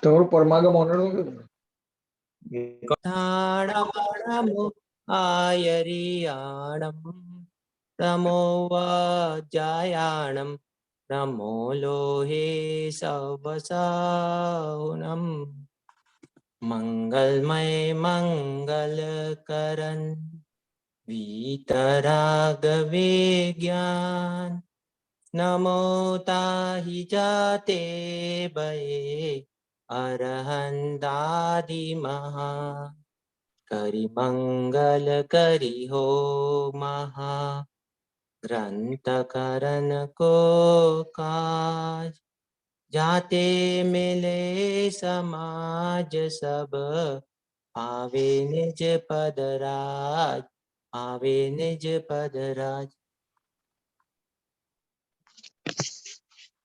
તમારું પરમાગમ ઓનર ધાણમણમુ આયરિયાણમ નમો વાજાયાણમ નમો લોહે સવસાઉનમ મંગલમય મંગલકરણ વીતરાગવે જ્ઞાન નમો તાહિ જાતે ભયે અરહંદાદિ મહા કરી મંગલ કરી હો મહા ગ્રંથ કરણ કો કાજ જાતે મિલે સમાજ સબ आवे निज पदराज आवे निज पदराज।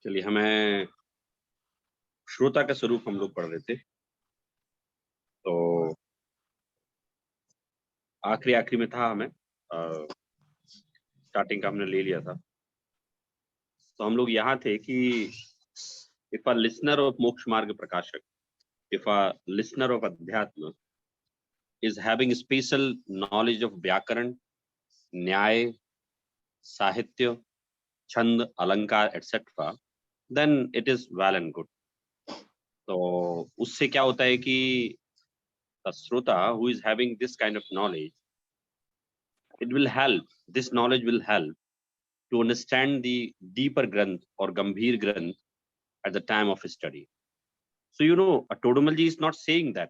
चलिए, हमें श्रोता का स्वरूप हम लोग पढ़ रहे थे, तो आखिरी में था, हमें स्टार्टिंग का हमने ले लिया था। तो हम लोग यहाँ थे कि इफ अ लिसनर ऑफ मोक्ष मार्ग प्रकाशक, इफ अ लिसनर ऑफ अध्यात्म is having special knowledge of व्याकरण, न्याय, साहित्य, छंद, अलंकार etc, then it is well and good. तो उससे क्या होता है कि the श्रोता who is having this kind of knowledge, this knowledge will help to understand the deeper ग्रंथ or गंभीर ग्रंथ at the time of study. So Todumalji is not saying that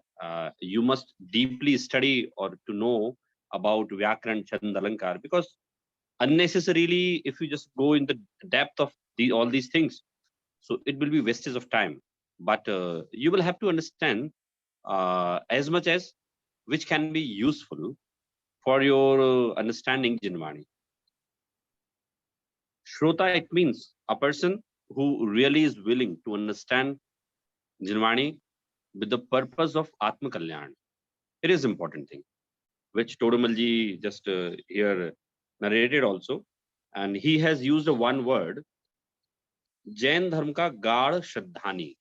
you must deeply study or to know about Vyakaran, Chand, Alankar, because unnecessarily if you just go in the depth of all these things, so it will be wastage of time. But you will have to understand as much as which can be useful for your understanding Jinvani. Shrota, it means a person who really is willing to understand Jinvani with the purpose of Atma Kalyan. It is important thing, which Todumalji just here narrated also, and he has used one word, Jain Dharm ka Gaad Shraddhani.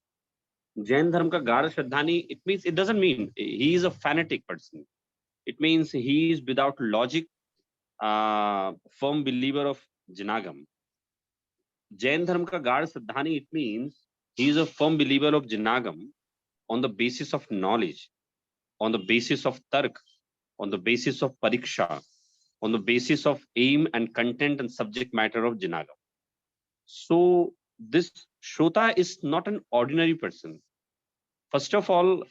Jain Dharm ka Gaad Shraddhani, it means, it doesn't mean he is a fanatic person. It means he is without logic, firm believer of Jinagam. Jain Dharm ka Gaad Shraddhani, it means he is a firm believer of Jinagam on the basis of knowledge, on the basis of tark, on the basis of pariksha, on the basis of aim and content and subject matter of Jinagam. So this Shrota is not an ordinary person. First of all,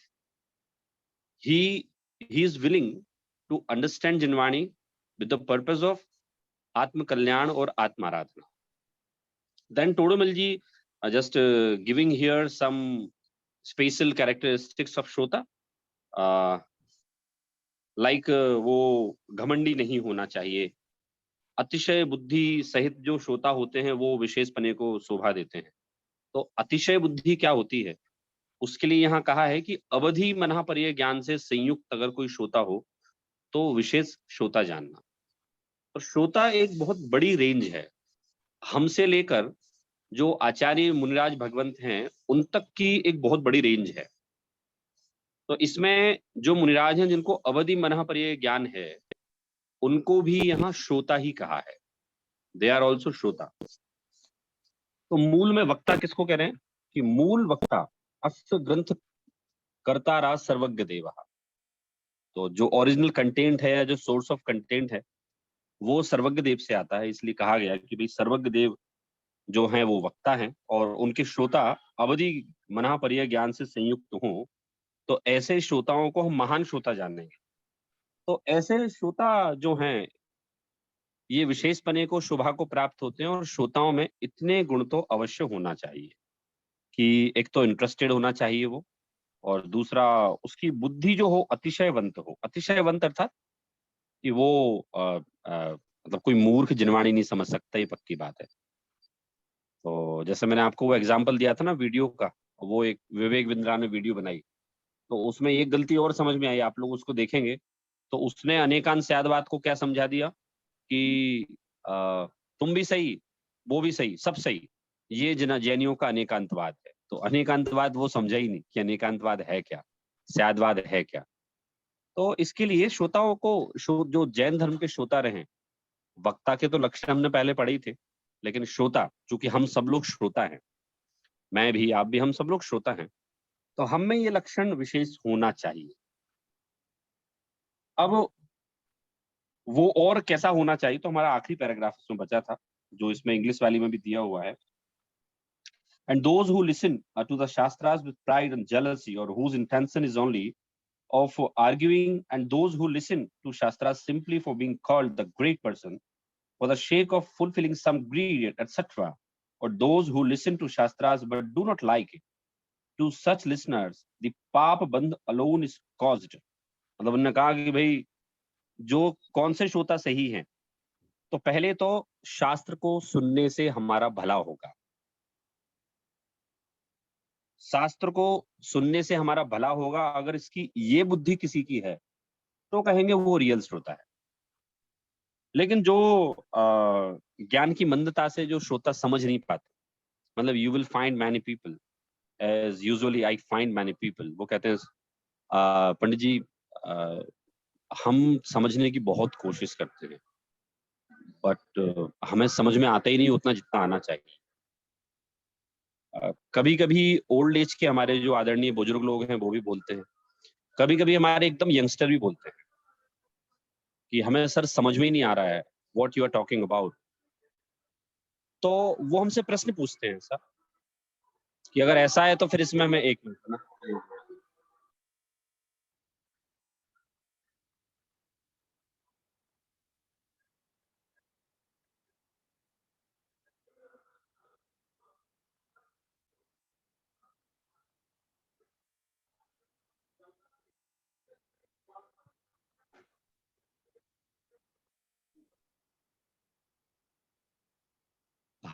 he is willing to understand Jinvani with the purpose of Atma Kalyan or Atma Aradhana. Then Todumalji just giving here some special characteristics of Shrota, like वो घमंडी नहीं होना चाहिए, अतिशय बुद्धि सहित जो श्रोता होते हैं वो विशेषपने को शोभा देते हैं। तो अतिशय बुद्धि क्या होती है, उसके लिए यहाँ कहा है कि अवधि मनःपर्य ज्ञान से संयुक्त अगर कोई श्रोता हो तो विशेष श्रोता जानना। और श्रोता एक बहुत बड़ी रेंज है, हमसे लेकर जो आचार्य मुनिराज भगवंत हैं उन तक की एक बहुत बड़ी रेंज है। तो इसमें जो मुनिराज हैं जिनको अवधि मनःपर्य ज्ञान है उनको भी यहाँ श्रोता ही कहा है, दे आर ऑल्सो श्रोता। तो मूल में वक्ता किसको कह रहे हैं कि मूल वक्ता अस्य ग्रंथ कर्तारा सर्वज्ञ देव। तो जो ओरिजिनल कंटेंट है या जो सोर्स ऑफ कंटेंट है वो सर्वज्ञ देव से आता है, इसलिए कहा गया कि भाई सर्वज्ञ देव जो हैं वो वक्ता हैं और उनके श्रोता अवधि मनःपर्य ज्ञान से संयुक्त हों तो ऐसे श्रोताओं को हम महान श्रोता जानेंगे। तो ऐसे श्रोता जो हैं ये विशेषपने को शोभा को प्राप्त होते हैं और श्रोताओं में इतने गुण तो अवश्य होना चाहिए कि एक तो इंटरेस्टेड होना चाहिए वो, और दूसरा उसकी बुद्धि जो हो अतिशयवंत हो। अतिशयवंत अर्थात कि वो मतलब कोई मूर्ख जिनवाणी नहीं समझ सकता, ये पक्की बात है। तो जैसे मैंने आपको वो एग्जाम्पल दिया था ना वीडियो का, वो एक विवेक बिंद्रा ने वीडियो बनाई, तो उसमें एक गलती और समझ में आई, आप लोग उसको देखेंगे तो उसने अनेकांत स्यादवाद को क्या समझा दिया कि तुम भी सही, वो भी सही, सब सही, ये जैनियों का अनेकांतवाद है। तो अनेकांतवाद वो समझा ही नहीं कि अनेकांतवाद है क्या, स्यादवाद है क्या। तो इसके लिए श्रोताओं को जो जैन धर्म के श्रोता रहे, वक्ता के तो लक्षण हमने पहले पढ़े ही थे, लेकिन श्रोता, चूंकि हम सब लोग श्रोता हैं, मैं भी, आप भी, हम सब लोग श्रोता हैं, तो हम में ये लक्षण विशेष होना चाहिए। अब वो और कैसा होना चाहिए, तो हमारा आखिरी पैराग्राफ इसमें बचा था, जो इसमें इंग्लिश वाली में भी दिया हुआ है। And those who listen to the Shastras with pride and jealousy, or whose intention is only of arguing, and those who listen to Shastras simply for being called the great person, for the sake of fulfilling some greed, etc., or those who listen to Shastras but do not like it, to such listeners, the Pap Bandh alone is caused. मतलब उन्होंने कहा कि भाई जो कौन से श्रोता सही हैं, तो पहले तो शास्त्र को सुनने से हमारा भला होगा। शास्त्र को सुनने से हमारा भला होगा, अगर इसकी ये बुद्धि किसी की है तो कहेंगे वो रियल श्रोता है। लेकिन जो ज्ञान की मंदता से जो श्रोता समझ नहीं पाते, मतलब you will find many people, as usually I find many people, वो कहते हैं पंडित जी हम समझने की बहुत कोशिश करते हैं, बट हमें समझ में आता ही नहीं उतना जितना आना चाहिए। कभी कभी ओल्ड एज के हमारे जो आदरणीय बुजुर्ग लोग हैं वो भी बोलते हैं, कभी कभी हमारे एकदम यंगस्टर भी बोलते हैं कि हमें सर समझ में ही नहीं आ रहा है what you are talking about. तो वो हमसे प्रश्न पूछते हैं सर कि अगर ऐसा है तो फिर इसमें हमें, एक मिनट ना,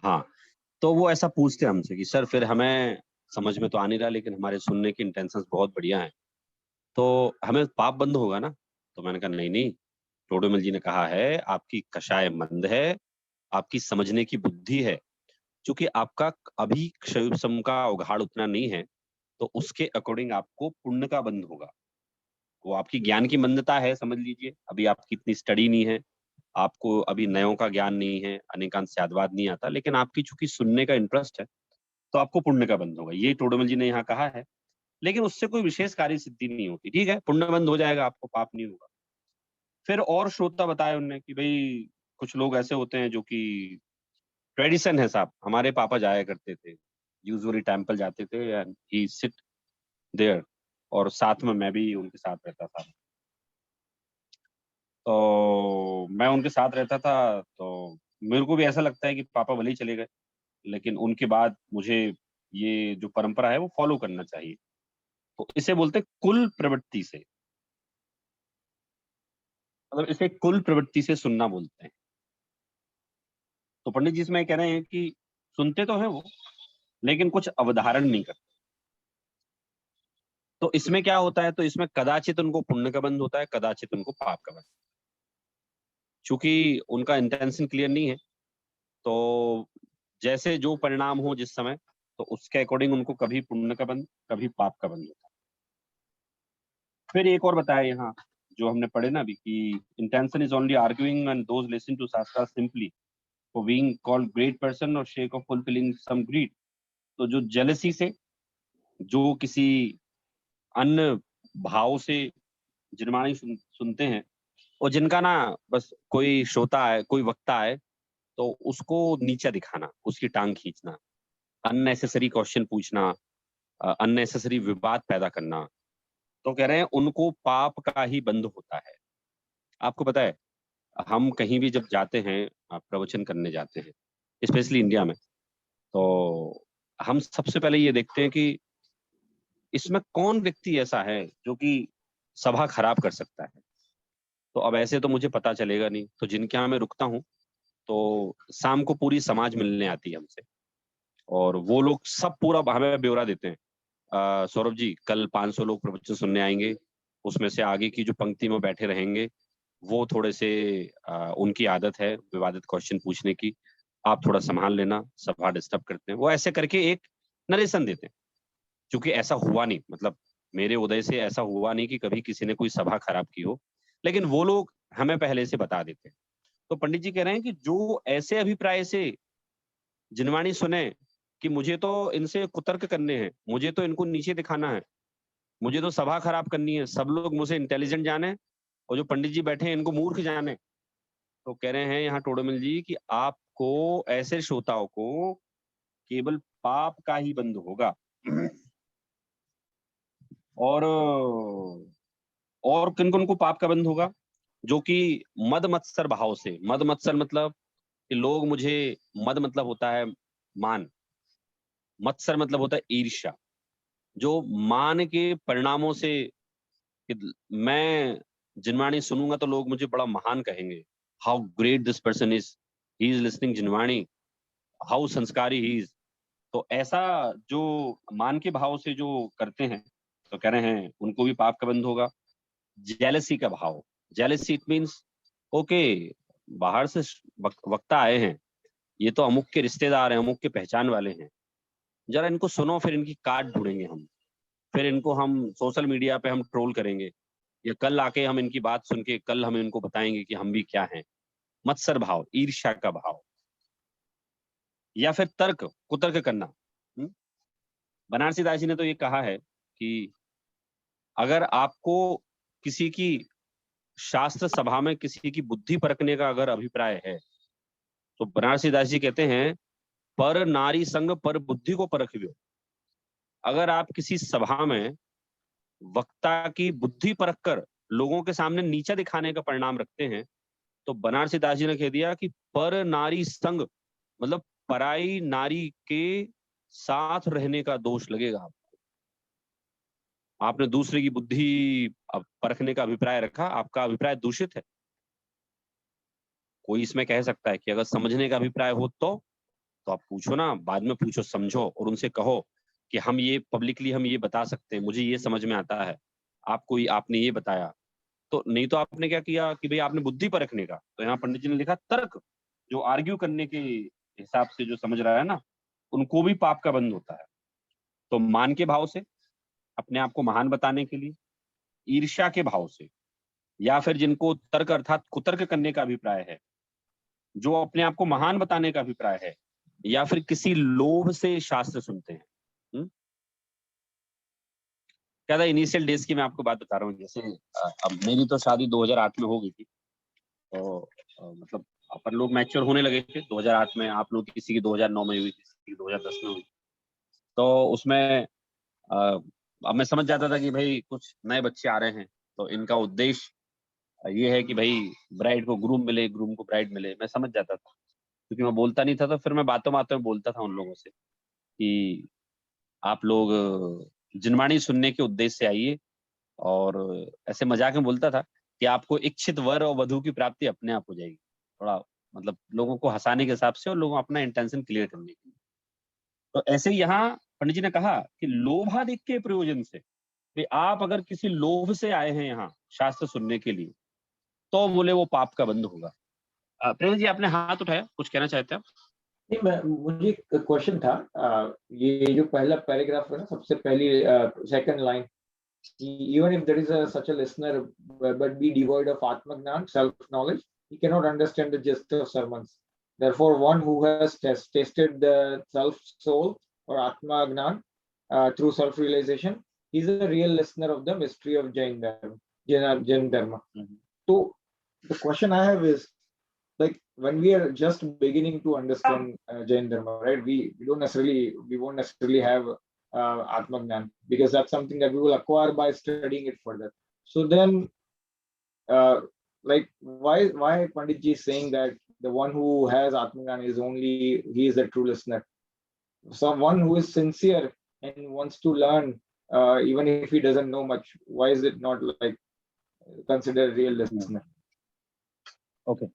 हाँ, तो वो ऐसा पूछते हैं हमसे कि सर फिर हमें समझ में तो आ नहीं रहा, लेकिन हमारे सुनने की इंटेंशंस बहुत बढ़िया हैं, तो हमें पाप बंद होगा ना? तो मैंने कहा नहीं नहीं, टोडरमल जी ने कहा है आपकी कषाय मंद है, आपकी समझने की बुद्धि है, क्योंकि आपका अभी क्षय सम का उघाड़ उतना नहीं है, तो उसके अकॉर्डिंग आपको पुण्य का बंध होगा। वो आपकी ज्ञान की मंदता है, समझ लीजिए, अभी आपकी इतनी स्टडी नहीं है, आपको अभी नयों का ज्ञान नहीं है, अनेकांत स्यादवाद नहीं आता, लेकिन आपकी चूंकि सुनने का इंटरेस्ट है, तो आपको पुण्य का बंध होगा, ये टोडरमल जी ने यहाँ कहा है। लेकिन उससे कोई विशेष कार्य सिद्धि नहीं होती, ठीक है, पुण्य बंद हो जाएगा, आपको पाप नहीं होगा। फिर और श्रोता बताए उनने कि भाई कुछ लोग ऐसे होते हैं जो कि ट्रेडिशन है साहब, हमारे पापा जाया करते थे, यूजुअली टेम्पल जाते थे एंड ही सिट देयर, और साथ में मैं भी उनके साथ रहता था। तो मैं उनके साथ रहता था, तो मेरे को भी ऐसा लगता है कि पापा भले ही चले गए, लेकिन उनके बाद मुझे ये जो परंपरा है वो फॉलो करना चाहिए। तो इसे बोलते हैं कुल प्रवृत्ति से, मतलब इसे कुल प्रवृत्ति से सुनना बोलते हैं। तो पंडित जी इसमें कह रहे हैं कि सुनते तो हैं वो, लेकिन कुछ अवधारण नहीं करते। तो इसमें क्या होता है, तो इसमें कदाचित उनको पुण्य का बंध होता है, कदाचित उनको पाप का बंध। चूंकि उनका इंटेंशन क्लियर नहीं है, तो जैसे जो परिणाम हो जिस समय, तो उसके अकॉर्डिंग उनको कभी पुण्य का बंध, कभी पाप का बंध होता है। फिर एक और बताया यहाँ, जो हमने पढ़े ना अभी, कि intention is only arguing and those listen to shastra simply for being called great person और shake off fulfilling some greed. तो जो जेलसी से, जो किसी अन्य भाव से जिनवाणी सुनते हैं, और जिनका ना बस कोई श्रोता है, कोई वक्ता है, तो उसको नीचा दिखाना, उसकी टांग खींचना, अननेसेसरी क्वेश्चन पूछना, अननेसेसरी विवाद पैदा करना, तो कह रहे हैं उनको पाप का ही बंध होता है। आपको पता है, हम कहीं भी जब जाते हैं, प्रवचन करने जाते हैं, स्पेशली इंडिया में, तो हम सबसे पहले ये देखते हैं कि इसमें कौन व्यक्ति ऐसा है जो कि सभा खराब कर सकता है। तो अब ऐसे तो मुझे पता चलेगा नहीं, तो जिनके यहाँ मैं रुकता हूँ, तो शाम को पूरी समाज मिलने आती है हमसे, और वो लोग सब पूरा हमें ब्यौरा देते हैं। सौरभ जी, कल 500 लोग प्रवचन सुनने आएंगे, उसमें से आगे की जो पंक्ति में बैठे रहेंगे वो थोड़े से उनकी आदत है विवादित क्वेश्चन पूछने की, आप थोड़ा संभाल लेना, सभा डिस्टर्ब करते हैं, वो ऐसे करके एक नरेशन देते हैं। क्योंकि ऐसा हुआ नहीं, मतलब मेरे उदय से ऐसा हुआ नहीं कि कभी किसी ने कोई सभा खराब की हो, लेकिन वो लोग हमें पहले से बता देते हैं। तो पंडित जी कह रहे हैं कि जो ऐसे अभिप्राय से जिनवाणी सुने कि मुझे तो इनसे कुतर्क करने हैं, मुझे तो इनको नीचे दिखाना है, मुझे तो सभा खराब करनी है, सब लोग मुझे इंटेलिजेंट जाने और जो पंडित जी बैठे हैं इनको मूर्ख जाने। तो कह रहे हैं यहाँ टोडरमल जी कि आपको ऐसे श्रोताओं को केवल पाप का ही बंध होगा। और किन किन को पाप का बंध होगा? जो कि मद मत्सर भाव से, मद मत्सर मतलब कि लोग मुझे, मद मतलब होता है मान, मत्सर मतलब होता है ईर्ष्या, जो मान के परिणामों से कि मैं जिनवाणी सुनूंगा तो लोग मुझे बड़ा महान कहेंगे, how great this person is, he is listening Jinvani, how संस्कारी ही इज। तो ऐसा जो मान के भाव से जो करते हैं, तो कह रहे हैं उनको भी पाप का बंध होगा। जेलसी का भाव, जेलसी इट मीन्स ओके, बाहर से वक्ता आए हैं, ये तो अमुक के रिश्तेदार हैं, अमुक के पहचान वाले हैं, जरा इनको सुनो, फिर इनकी काट ढूंढेंगे हम, फिर इनको हम सोशल मीडिया पे हम ट्रोल करेंगे, या कल आके हम इनकी बात सुन के कल हम इनको बताएंगे कि हम भी क्या हैं। मत्सर भाव, ईर्ष्या का भाव, या फिर तर्क, कुतर्क करना। बनारसी दास जी ने तो ये कहा है कि अगर आपको किसी की शास्त्र सभा में किसी की बुद्धि परखने का अगर अभिप्राय है, तो बनारसी दास जी कहते हैं पर नारी संग पर बुद्धि को परखियो। अगर आप किसी सभा में वक्ता की बुद्धि परख कर लोगों के सामने नीचा दिखाने का परिणाम रखते हैं, तो बनारसी दास जी ने कह दिया कि पर नारी संग मतलब पराई नारी के साथ रहने का दोष लगेगा आपको। आपने दूसरे की बुद्धि परखने का अभिप्राय रखा, आपका अभिप्राय दूषित है। कोई इसमें कह सकता है कि अगर समझने का अभिप्राय हो तो आप पूछो ना, बाद में पूछो, समझो और उनसे कहो कि हम ये पब्लिकली हम ये बता सकते हैं, मुझे ये समझ में आता है, आपको आपने ये बताया। तो नहीं तो आपने क्या किया कि भाई आपने बुद्धि परखने का, तो यहाँ पंडित जी ने लिखा तर्क, जो आर्ग्यू करने के हिसाब से जो समझ रहा है ना, उनको भी पाप का बंध होता है। तो मान के भाव से, अपने आप को महान बताने के लिए, ईर्ष्या के भाव से, या फिर जिनको तर्क अर्थात कुतर्क करने का अभिप्राय है, जो अपने आप को महान बताने का अभिप्राय है, या फिर किसी लोभ से शास्त्र सुनते हैं। क्या था, इनिशियल डेज की मैं आपको बात बता रहा हूँ। जैसे अब मेरी तो शादी 2008 में हो गई थी, तो मतलब अपन लोग मैच्योर होने लगे थे 2008 में। आप लोग किसी की 2009 में हुई, किसी की 2010 में हुई। तो उसमें अब मैं समझ जाता था कि भाई कुछ नए बच्चे आ रहे हैं, तो इनका उद्देश्य ये है कि भाई ब्राइड को ग्रूम मिले, ग्रूम को ब्राइड मिले। मैं समझ जाता था, क्योंकि मैं बोलता नहीं था, तो फिर मैं बातों बातों में बोलता था उन लोगों से कि आप लोग जिनवाणी सुनने के उद्देश्य से आइए, और ऐसे मजाक में बोलता था कि आपको इच्छित वर और वधु की प्राप्ति अपने आप हो जाएगी। थोड़ा मतलब लोगों को हंसाने के हिसाब से और लोगों अपना इंटेंशन क्लियर करने के लिए। तो ऐसे ही यहाँ पंडित जी ने कहा कि लोभादिक के प्रयोजन से, कि आप अगर किसी लोभ से आए हैं यहाँ शास्त्र सुनने के लिए, तो बोले वो पाप का बंध होगा। प्रेम जी आपने हाथ उठाया, कुछ कहना चाहते हैं आप? नहीं, मुझे एक क्वेश्चन था। ये जो पहला पैराग्राफ है ना, सबसे पहली second line, even if there is such a listener but be devoid of atmagnan, self knowledge, he cannot understand the gist of sermons. Therefore, one who has tasted the self soul or atmagnan through self realization, he is a real listener of the mystery of Jain dharma. So the question I have is, like, when we are just beginning to understand Jain dharma, right? We won't necessarily have Atmagnan, because that's something that we will acquire by studying it further. So then, uh, like, why Pandit ji is saying that the one who has Atmagnan he is a true listener. Someone who is sincere and wants to learn, even if he doesn't know much, why is it not like considered a real listener? Okay,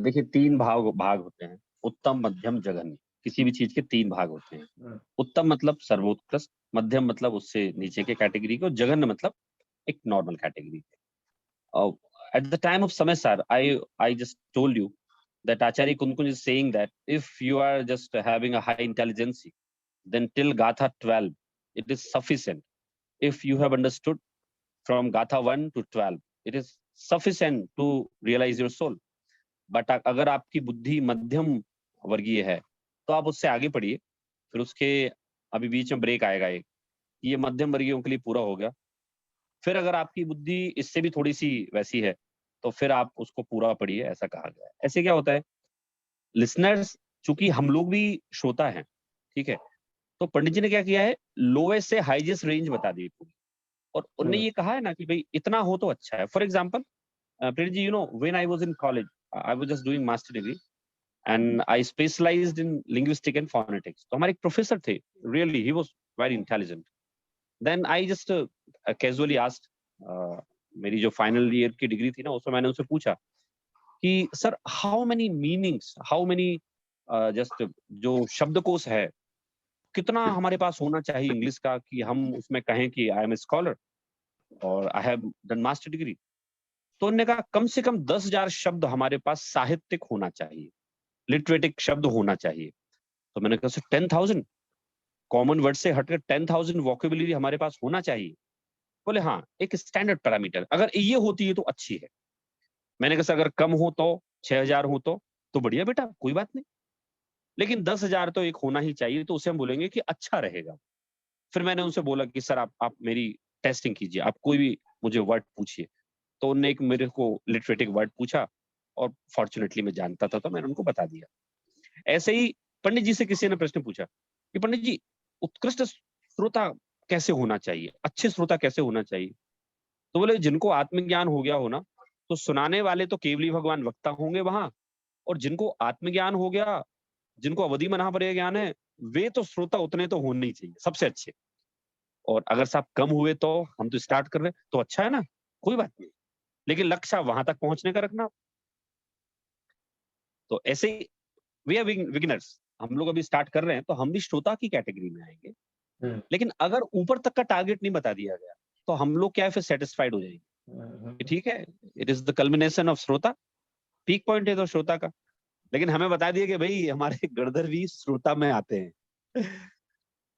देखिए 3 भाग होते हैं, उत्तम, मध्यम, जघन्य। किसी भी चीज के 3 भाग होते हैं। उत्तम मतलब सर्वोत्कृष्ट, मध्यम मतलब उससे नीचे के कैटेगरी के, और जघन्य मतलब एक नॉर्मल कैटेगरी के। At the time of Samesar, I just told you that Acharya Kunkun is saying that if you are just having a high intelligence, then till Gatha 12 It is sufficient. If you have understood from Gatha 1 to 12, it is sufficient to realize your soul. But अगर आपकी बुद्धि मध्यम वर्गीय है तो आप उससे आगे पढ़िए, फिर उसके अभी बीच में ब्रेक आएगा एक, ये मध्यम वर्गीयों के लिए पूरा हो गया। फिर अगर आपकी बुद्धि इससे भी थोड़ी सी वैसी है तो फिर आप उसको पूरा पढ़िए, ऐसा कहा गया है। ऐसे क्या होता है, लिसनर्स, चूंकि हम लोग भी श्रोता हैं, ठीक है, तो पंडित जी ने क्या किया है, लोएस्ट से हाईएस्ट रेंज बता दी पूरी, और उन्होंने ये कहा है ना कि भाई इतना हो तो अच्छा है। For example Prem ji, you know, when I was in college, I was just doing master degree and I specialized in linguistic and phonetics. तो हमारे एक प्रोफेसर थे, really he was very intelligent. Then I just casually asked, मेरी जो final year की degree थी ना, उसमें मैंने उनसे पूछा कि sir how many meanings, how many just जो शब्दकोश है, कितना हमारे पास होना चाहिए इंग्लिश का कि हम उसमें कहें कि आई एम ए स्कॉलर और I have done master degree. तो उन्होंने कहा कम से कम 10,000 शब्द हमारे पास साहित्यिक होना चाहिए, लिटरेटिक शब्द होना चाहिए। तो मैंने कहा सर 10,000 कॉमन वर्ड से हटकर 10,000 वोकेबुलरी हमारे पास होना चाहिए। बोले हाँ, एक स्टैंडर्ड पैरामीटर, अगर ये होती है तो अच्छी है। मैंने कहा सर अगर कम हो तो 6,000 हो तो बढ़िया बेटा, कोई बात नहीं, लेकिन 10,000 तो एक होना ही चाहिए, तो उसे हम बोलेंगे कि अच्छा रहेगा। फिर मैंने उनसे बोला कि सर आप मेरी टेस्टिंग कीजिए, आप कोई भी मुझे वर्ड पूछिए। तो उनने एक मेरे को लिटरेटिक वर्ड पूछा और फॉर्चुनेटली मैं जानता था तो मैंने उनको बता दिया। ऐसे ही पंडित जी से किसी ने प्रश्न पूछा कि पंडित जी उत्कृष्ट श्रोता कैसे होना चाहिए, अच्छे श्रोता कैसे होना चाहिए? तो बोले जिनको आत्मज्ञान हो गया हो ना, तो सुनाने वाले तो केवली भगवान वक्ता होंगे वहां, और जिनको आत्मज्ञान हो गया, जिनको अवधि मनापर्य ज्ञान है, वे तो श्रोता उतने तो होने ही चाहिए, सबसे अच्छे। और अगर साहब कम हुए तो हम तो स्टार्ट कर रहे हैं तो अच्छा है ना, कोई बात नहीं, लेकिन लक्ष्य वहां तक पहुंचने का रखना। तो ऐसे ही वी आर बिगिनर्स, हम लोग अभी स्टार्ट कर रहे हैं तो हम भी श्रोता की कैटेगरी में आएंगे। लेकिन अगर ऊपर तक का टारगेट नहीं बता दिया गया तो हम लोग क्या है, फिर सेटिस्फाइड हो जाएंगे कि ठीक है, it is the culmination of श्रोता, पीक पॉइंट है तो श्रोता का। लेकिन हमें बता दिया कि भाई हमारे गणधर भी श्रोता में आते हैं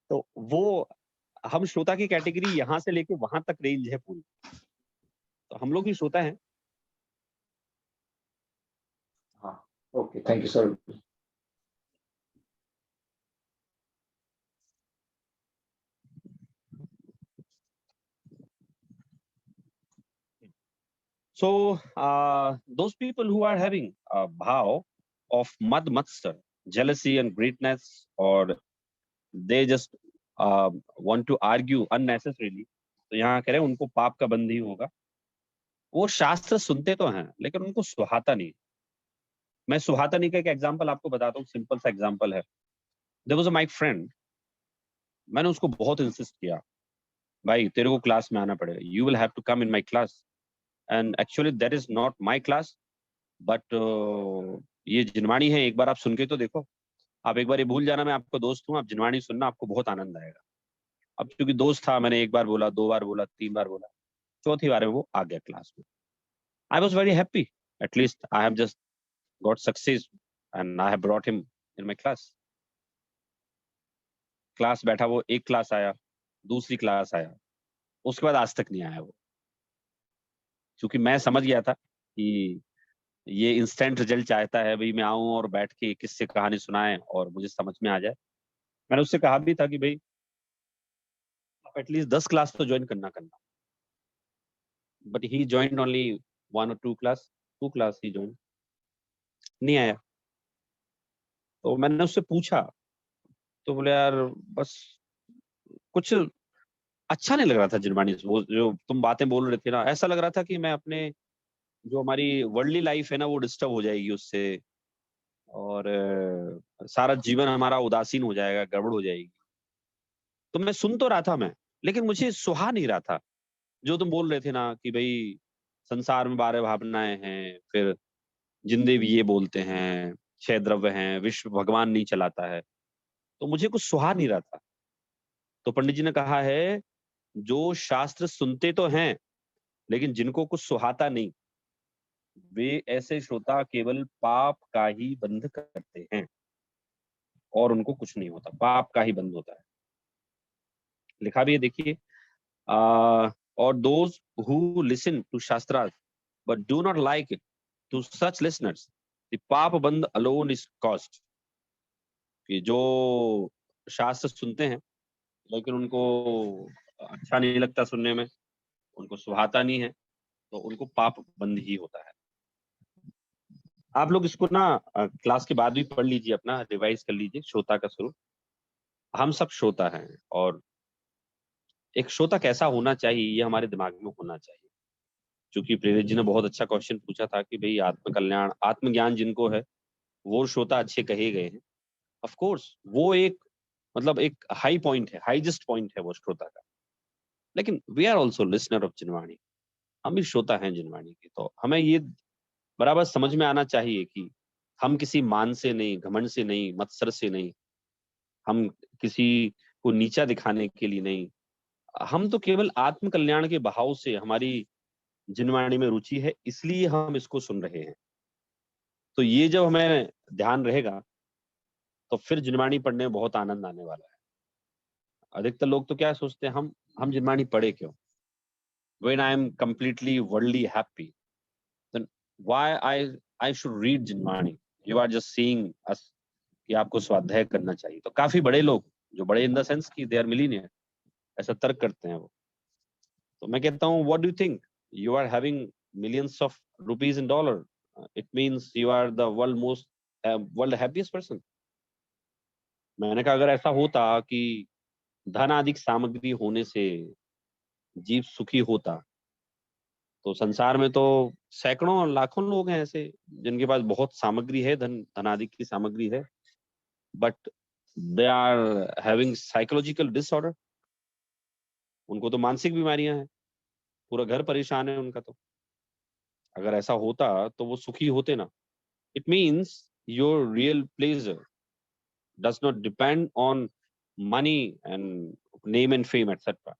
तो वो हम श्रोता की कैटेगरी यहां से लेके वहां तक रेंज है पूरी, तो हम लोग भी श्रोता हैं। हाँ, okay, thank you sir. So those people who are having a bhav of mad matsar, jealousy and greatness, or they just want to argue unnecessarily, तो यहाँ कह रहे हैं उनको पाप का बंधी होगा। वो शास्त्र सुनते तो हैं लेकिन उनको सुहाता नहीं। मैं सुहाता नहीं का एक एग्जांपल आपको बताता हूँ, सिंपल सा एग्जांपल है। There was a my friend, मैंने उसको बहुत इंसिस्ट किया, भाई तेरे को क्लास में आना पड़ेगा, you will have to come in my class. And actually that is not my class, but ये जिनवाणी है, एक बार आप सुन के तो देखो। आप एक बार ये भूल जाना मैं आपका दोस्त हूँ, आप जिनवाणी सुनना, आपको बहुत आनंद आएगा। अब क्योंकि दोस्त था, मैंने एक बार बोला, 2 बार बोला, 3 बार बोला, चौथी बार में वो आ गया क्लास में। I was very happy, at least I have just got success and I have brought him in my class. Class बैठा, वो एक क्लास आया, दूसरी क्लास आया, उसके बाद आज तक नहीं आया वो। क्योंकि मैं समझ गया था कि ये इंस्टेंट रिजल्ट चाहता है, भाई मैं आऊं और बैठ के किससे कहानी सुनाए और मुझे समझ में आ जाए। मैंने उससे कहा भी था कि भाई आप एटलीस्ट 10 क्लास तो ज्वाइन करना। बट ही ज्वाइन ओनली 1 और 2 क्लास, 2 क्लास ही ज्वाइन, नहीं आया। तो मैंने उससे पूछा, तो बोले यार बस कुछ अच्छा नहीं लग रहा था जिनवाणी से, वो जो तुम बातें बोल रहे थे ना, ऐसा लग रहा था कि मैं अपने जो हमारी वर्ल्डली लाइफ है ना वो डिस्टर्ब हो जाएगी उससे, और सारा जीवन हमारा उदासीन हो जाएगा, गड़बड़ हो जाएगी। तो मैं सुन तो रहा था मैं, लेकिन मुझे सुहा नहीं रहा था। जो तुम बोल रहे थे ना कि भाई संसार में 12 भावनाएं हैं, फिर जिंदे भी ये बोलते हैं, 6 द्रव्य हैं, विश्व भगवान नहीं चलाता है, तो मुझे कुछ सुहा नहीं रहा था। तो पंडित जी ने कहा है, जो शास्त्र सुनते तो हैं लेकिन जिनको कुछ सुहाता नहीं, वे ऐसे श्रोता केवल पाप का ही बंध करते हैं और उनको कुछ नहीं होता, पाप का ही बंध होता है। लिखा भी है, देखिए, और those who listen to shastras but do not like it, to such listeners the पाप बंद अलोन इज कॉस्ट। कि जो शास्त्र सुनते हैं लेकिन उनको अच्छा नहीं लगता सुनने में, उनको सुहाता नहीं है, तो उनको पाप बंद ही होता है। आप लोग इसको ना क्लास के बाद भी पढ़ लीजिए, अपना रिवाइज कर लीजिए, श्रोता का स्वरूप। हम सब श्रोता हैं, और एक श्रोता कैसा होना चाहिए ये हमारे दिमाग में होना चाहिए। क्योंकि प्रेरित जी ने बहुत अच्छा क्वेश्चन पूछा था कि भाई आत्म कल्याण, आत्मज्ञान जिनको है वो श्रोता अच्छे कहे गए हैं। ऑफ कोर्स वो एक मतलब एक हाई पॉइंट है, हाईएस्ट पॉइंट है वो श्रोता का। लेकिन we are also listener of Jinvani, हम भी श्रोता हैं जिनवाणी के। तो हमें ये बराबर समझ में आना चाहिए कि हम किसी मान से नहीं, घमंड से नहीं, मत्सर से नहीं, हम किसी को नीचा दिखाने के लिए नहीं, हम तो केवल आत्म कल्याण के बहाव से हमारी जिनवाणी में रुचि है, इसलिए हम इसको सुन रहे हैं। तो ये जब हमें ध्यान रहेगा तो फिर जिनवाणी पढ़ने में बहुत आनंद आने वाला है। अधिकतर लोग तो क्या सोचते हैं, हम जिनवाणी पढ़े क्यों? When I am completely worldly happy, then why I should read Jinvani? You are just seeing us कि आपको स्वाध्याय करना चाहिए। तो काफी बड़े लोग, जो बड़े इन द सेंस कि दे आर मिलीनियर, ऐसा तर्क करते हैं वो। तो मैं कहता हूँ, what do you think? You are having millions of rupees in dollar, it means you are the world happiest person. मैंने कहा अगर ऐसा होता कि धन आदि सामग्री होने से जीव सुखी होता, तो संसार में तो सैकड़ों और लाखों लोग हैं ऐसे जिनके पास बहुत सामग्री है, धनादि की सामग्री है, but they are having psychological disorder. उनको तो मानसिक बीमारियां हैं, पूरा घर परेशान है उनका। तो अगर ऐसा होता तो वो सुखी होते ना। It means your real pleasure does not depend on money and name and fame etcetera.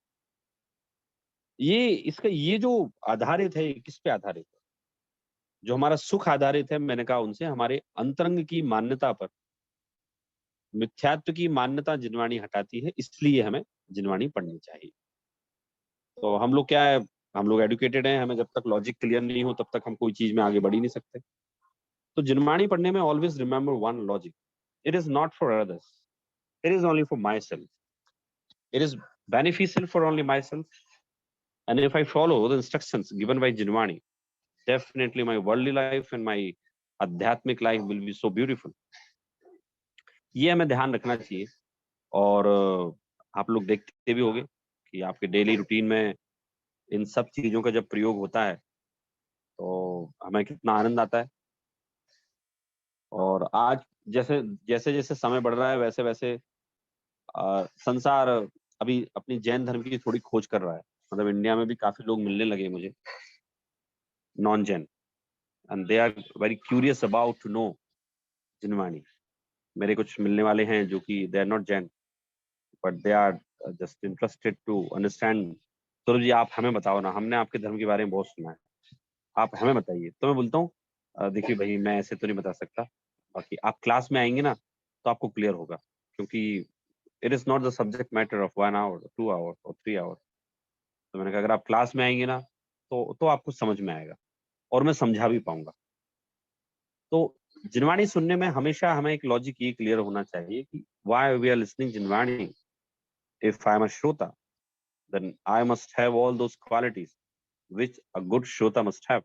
ये जो आधारित है, किस पे आधारित है? जो हमारा सुख आधारित है, मैंने कहा उनसे हमारे अंतरंग की मान्यता पर। मिथ्यात्व की मान्यता जिनवाणी हटाती है, इसलिए हमें जिनवाणी पढ़नी चाहिए। तो हम लोग क्या है, हम लोग एडुकेटेड हैं, हमें जब तक लॉजिक क्लियर नहीं हो तब तक हम कोई चीज में आगे बढ़ ही नहीं सकते। तो जिनवाणी पढ़ने में always remember one logic, it is not for others, it is only for my self, it is beneficial for only myself, and if I follow the instructions given by Jinwani, definitely my worldly life and my adhyatmic life will be so beautiful. ये हमें ध्यान रखना चाहिए। और आप लोग देखते भी होंगे कि आपके डेली रूटीन में इन सब चीजों का जब प्रयोग होता है तो हमें कितना आनंद आता है। और आज जैसे जैसे जैसे समय बढ़ रहा है वैसे वैसे संसार अभी अपनी जैन धर्म की थोड़ी खोज कर रहा है। मतलब इंडिया में भी काफी लोग मिलने लगे मुझे, non Jain, and they are very curious about to know Jinvani. मेरे कुछ मिलने वाले हैं जो कि they are not Jain, but they are just interested to understand. Saurabh ji आप हमें बताओ ना, हमने आपके धर्म के बारे में बहुत सुना है, आप हमें बताइए। तो मैं बोलता हूँ देखिए भाई, मैं ऐसे तो नहीं बता सकता, बाकी आप क्लास में आएंगे ना तो आपको क्लियर होगा। क्योंकि it is not the subject matter of 1 hour 2 hour और 3 आवर। तो मैंने कहा अगर आप क्लास में आएंगे ना तो आपको समझ में आएगा और मैं समझा भी पाऊंगा। तो जिनवाणी सुनने में हमेशा हमें एक लॉजिक ये क्लियर होना चाहिए कि why we are listening Jinvani. If I am a श्रोता, then I must have all those qualities which a good श्रोता must have.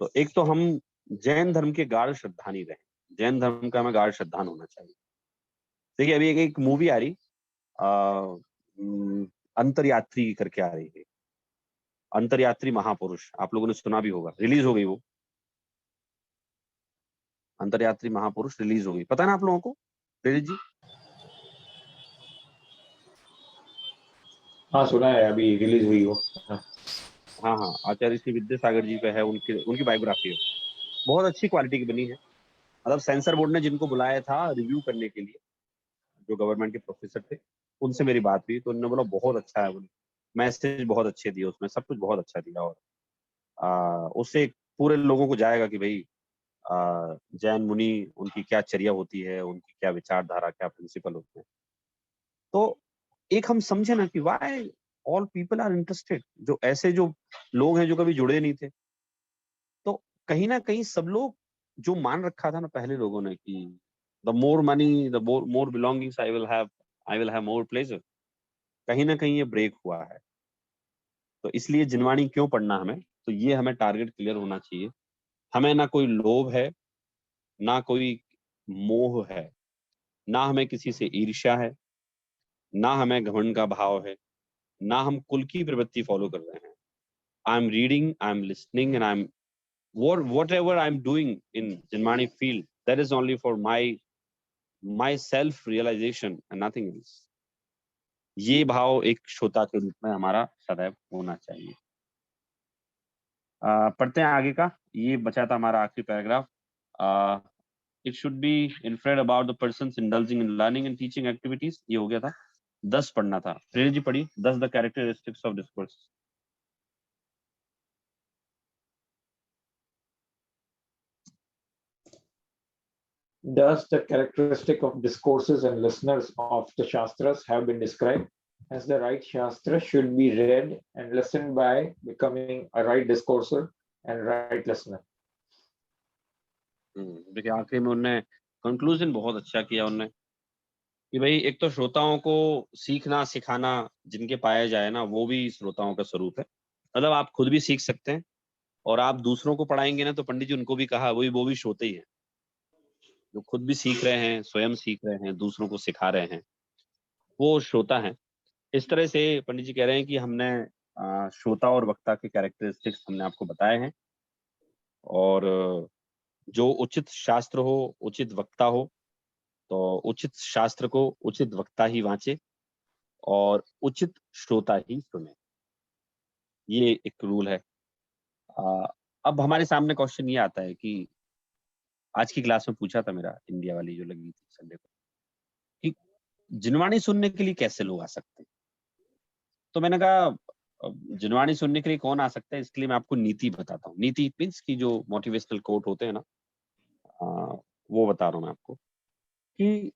तो एक तो हम जैन धर्म के गाढ़ श्रद्धानी रहे, जैन धर्म का हमें गाढ़ श्रद्धान होना चाहिए। देखिए अभी एक मूवी आ रही, अंतरयात्री करके आ रही है, अंतरयात्री महापुरुष, आप लोगों ने सुना भी होगा, रिलीज हो गई वो अंतरयात्री महापुरुष, रिलीज हो गई, पता है ना आप लोगों को प्रेरित जी? हाँ सुना है, अभी रिलीज हुई वो। हाँ हाँ, आचार्य श्री विद्यासागर जी पे है, उनकी बायोग्राफी है, बहुत अच्छी क्वालिटी की बनी है। मतलब सेंसर बोर्ड ने जिनको बुलाया था रिव्यू करने के लिए, जो गवर्नमेंट के प्रोफेसर थे, उनसे मेरी बात हुई तो उन्होंने बोला बहुत अच्छा है, मैसेज बहुत अच्छे दिए उसमें, सब कुछ बहुत अच्छा दिया। और उससे पूरे लोगों को जाएगा कि भाई जैन मुनि उनकी क्या चर्या होती है, उनकी क्या विचारधारा, क्या प्रिंसिपल होते हैं। तो एक हम समझे ना कि why all people are interested, जो ऐसे जो लोग हैं जो कभी जुड़े नहीं थे, तो कहीं ना कहीं सब लोग जो मान रखा था ना पहले लोगों ने कि the more money, the more belongings I will have more pleasure, कहीं ना कहीं ये ब्रेक हुआ है। तो इसलिए जिनवाणी क्यों पढ़ना हमें, तो ये हमें टारगेट क्लियर होना चाहिए। हमें ना कोई लोभ है, ना कोई मोह है, ना हमें किसी से ईर्ष्या है, ना हमें घमंड का भाव है, ना हम कुल की प्रवृत्ति फॉलो कर रहे हैं। I am reading, I am listening and I am whatever I'm doing in Jinmani field, that is only for my self realization and nothing else. ये भाव एक श्रोता के रूप में हमारा सदैव होना चाहिए। पढ़ते हैं आगे का। ये बचा था हमारा आखिरी paragraph. It should be inferred about the persons indulging in learning and teaching activities. ये हो गया था। 10 पढ़ना था। प्रेरणा जी पढ़ी 10 the characteristics of discourse. Thus, the characteristic of discourses and listeners of the Shastras have been described as the right Shastra should be read and listened by becoming a right discourser and right listener. देखिए आखिरी में उन्होंने conclusion बहुत अच्छा किया उन्होंने कि भाई एक तो श्रोताओं को सीखना सिखाना जिनके पाया जाए ना, वो भी श्रोताओं का स्वरूप है। मतलब आप खुद भी सीख सकते हैं और आप दूसरों को पढ़ाएंगे ना, तो पंडित जी उनको भी कहा वो भी श्रोते ही हैं, जो खुद भी सीख रहे हैं, स्वयं सीख रहे हैं, दूसरों को सिखा रहे हैं, वो श्रोता हैं। इस तरह से पंडित जी कह रहे हैं कि हमने श्रोता और वक्ता के कैरेक्टरिस्टिक्स हमने आपको बताए हैं, और जो उचित शास्त्र हो, उचित वक्ता हो, तो उचित शास्त्र को उचित वक्ता ही वांचे और उचित श्रोता ही सुने। ये एक रूल है। अब हमारे सामने क्वेश्चन ये आता है कि आज की क्लास में पूछा था मेरा इंडिया वाली जो लगी थी संडे को, कि जिनवाणी सुनने के लिए कैसे लोग आ सकते हैं। तो मैंने कहा जिनवाणी सुनने के लिए कौन आ सकता है, इसके लिए मैं आपको नीति बताता हूँ। नीति मीन्स की जो मोटिवेशनल कोट होते हैं ना, वो बता रहा हूँ मैं आपको कि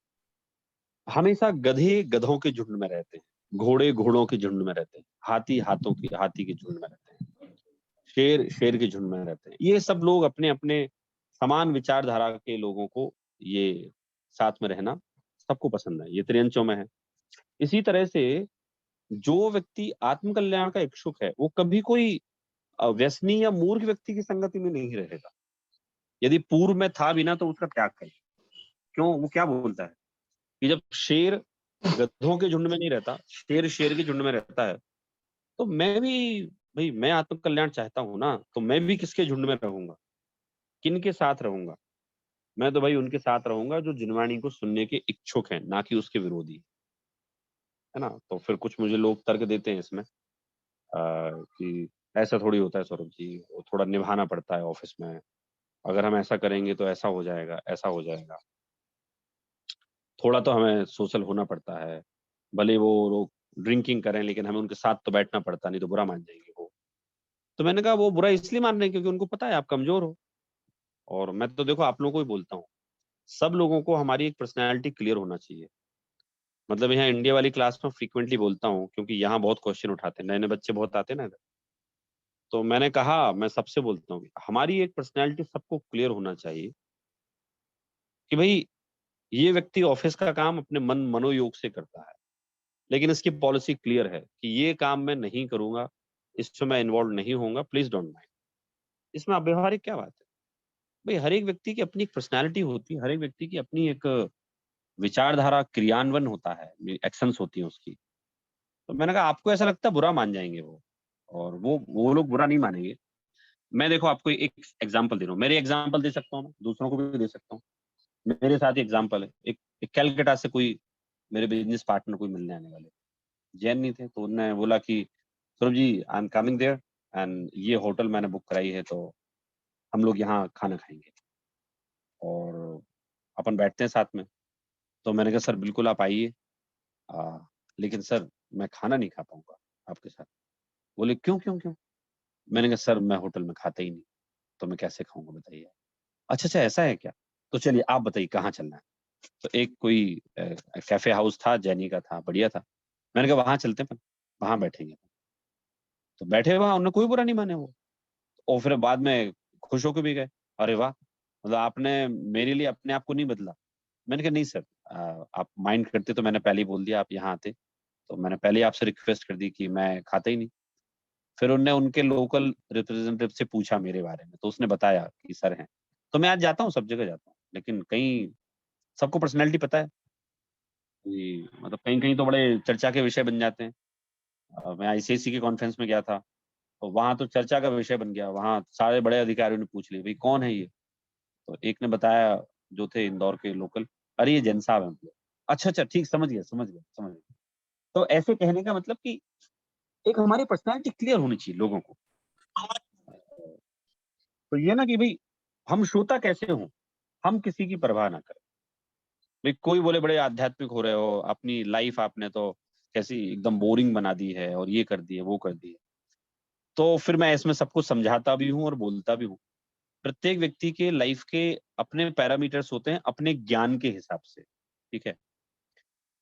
हमेशा गधे गधों के झुंड में रहते हैं, घोड़े घोड़ों के झुंड में रहते हैं, हाथी हाथी के झुंड में रहते हैं, शेर शेर के झुंड में रहते हैं। ये सब लोग अपने अपने समान विचारधारा के लोगों को ये साथ में रहना सबको पसंद है, ये त्रियंचों में है। इसी तरह से जो व्यक्ति आत्म कल्याण का इच्छुक है वो कभी कोई व्यसनी या मूर्ख व्यक्ति की संगति में नहीं रहेगा। यदि पूर्व में था भी ना तो उसका त्याग करे। क्यों? वो क्या बोलता है कि जब शेर गधों के झुंड में नहीं रहता, शेर शेर के झुंड में रहता है, तो मैं भी भाई मैं आत्म कल्याण चाहता हूं ना, तो मैं भी किसके झुंड में रहूंगा, किन के साथ रहूंगा? मैं तो भाई उनके साथ रहूंगा जो जिनवाणी को सुनने के इच्छुक हैं, ना कि उसके विरोधी, है ना। तो फिर कुछ मुझे लोग तर्क देते हैं इसमें कि ऐसा थोड़ी होता है सौरभ जी, वो थोड़ा निभाना पड़ता है ऑफिस में, अगर हम ऐसा करेंगे तो ऐसा हो जाएगा, ऐसा हो जाएगा, थोड़ा तो हमें सोशल होना पड़ता है, भले वो लोग ड्रिंकिंग करें लेकिन हमें उनके साथ तो बैठना पड़ता, नहीं तो बुरा मान जाएंगे वो। तो मैंने कहा वो बुरा इसलिए मान रहे हैं क्योंकि उनको पता है आप कमजोर हो। और मैं तो देखो आप लोगों को ही बोलता हूँ, सब लोगों को हमारी एक पर्सनैलिटी क्लियर होना चाहिए। मतलब यहाँ इंडिया वाली क्लास में फ्रीक्वेंटली बोलता हूँ क्योंकि यहाँ बहुत क्वेश्चन उठाते हैं, नए नए बच्चे बहुत आते हैं ना इधर। तो मैंने कहा मैं सबसे बोलता हूँ हमारी एक पर्सनैलिटी सबको क्लियर होना चाहिए कि भाई ये व्यक्ति ऑफिस का काम अपने मनोयोग से करता है, लेकिन इसकी पॉलिसी क्लियर है कि ये काम मैं नहीं करूंगा, इसमें मैं इन्वॉल्व नहीं होऊंगा, प्लीज डोंट माइंड। इसमें अव्यवहारिक क्या बात है? भाई हर एक व्यक्ति की अपनी एक पर्सनैलिटी होती है, हर एक व्यक्ति की अपनी एक विचारधारा क्रियान्वयन होता है, एक्शंस होती है उसकी। तो मैंने कहा आपको ऐसा लगता है बुरा मान जाएंगे वो, और वो लोग बुरा नहीं मानेंगे। मैं देखो आपको एक एग्जांपल दे रहा हूँ, मेरे एग्जांपल दे सकता हूँ, दूसरों को भी दे सकता हूँ। मेरे साथ एग्जांपल है, एक कैलकाटा से कोई मेरे बिजनेस पार्टनर कोई मिलने आने वाले, जैन नहीं थे, तो उन्होंने बोला कि Saurabh ji I am coming there and ये होटल मैंने बुक कराई है, तो हम लोग यहाँ खाना खाएंगे और अपन बैठते हैं साथ में। तो मैंने कहा सर बिल्कुल आप आइए, लेकिन सर मैं खाना नहीं खा पाऊंगा आपके साथ। बोले क्यों क्यों क्यों? मैंने कहा सर मैं होटल में खाता ही नहीं, तो मैं कैसे खाऊंगा बताइए। अच्छा अच्छा ऐसा है क्या? तो चलिए आप बताइए कहाँ चलना है। तो एक कोई कैफे हाउस था, जैनी का था, बढ़िया था। मैंने कहा वहां चलते हैं, वहां बैठेंगे। तो बैठे वहां, उन्होंने कोई बुरा नहीं माने वो, और फिर बाद में खुश होकर भी गए। अरे वाह, मतलब आपने मेरे लिए अपने आप को नहीं बदला। मैंने कहा नहीं सर, आप माइंड करते तो मैंने पहले ही बोल दिया, आप यहाँ आते तो मैंने पहले ही आपसे रिक्वेस्ट कर दी कि मैं खाता ही नहीं। फिर उनने उनके लोकल रिप्रेजेंटेटिव से पूछा मेरे बारे में, तो उसने बताया कि सर हैं। तो मैं आज जाता हूँ, सब जगह जाता हूँ, लेकिन कहीं सबको पर्सनैलिटी पता है कि मतलब कहीं कहीं तो बड़े चर्चा के विषय बन जाते हैं। मैं आईसीएससी के कॉन्फ्रेंस में गया था, तो वहां तो चर्चा का विषय बन गया। वहां सारे बड़े अधिकारियों ने पूछ लिया, भाई कौन है ये? तो एक ने बताया, जो थे इंदौर के लोकल, अरे ये जैन साहब हैं। अच्छा अच्छा, ठीक, समझ गया समझ गया समझ गया। तो ऐसे कहने का मतलब कि एक हमारी पर्सनैलिटी क्लियर होनी चाहिए लोगों को। तो ये ना कि भाई हम श्रोता कैसे हों, हम किसी की परवाह ना करें। भाई कोई बोले बड़े आध्यात्मिक हो रहे हो, अपनी लाइफ आपने तो कैसी एकदम बोरिंग बना दी है, और ये कर दी है, वो कर दी है। तो फिर मैं इसमें सबको समझाता भी हूँ और बोलता भी हूँ। प्रत्येक व्यक्ति के लाइफ के अपने पैरामीटर्स होते हैं, अपने ज्ञान के हिसाब से, ठीक है।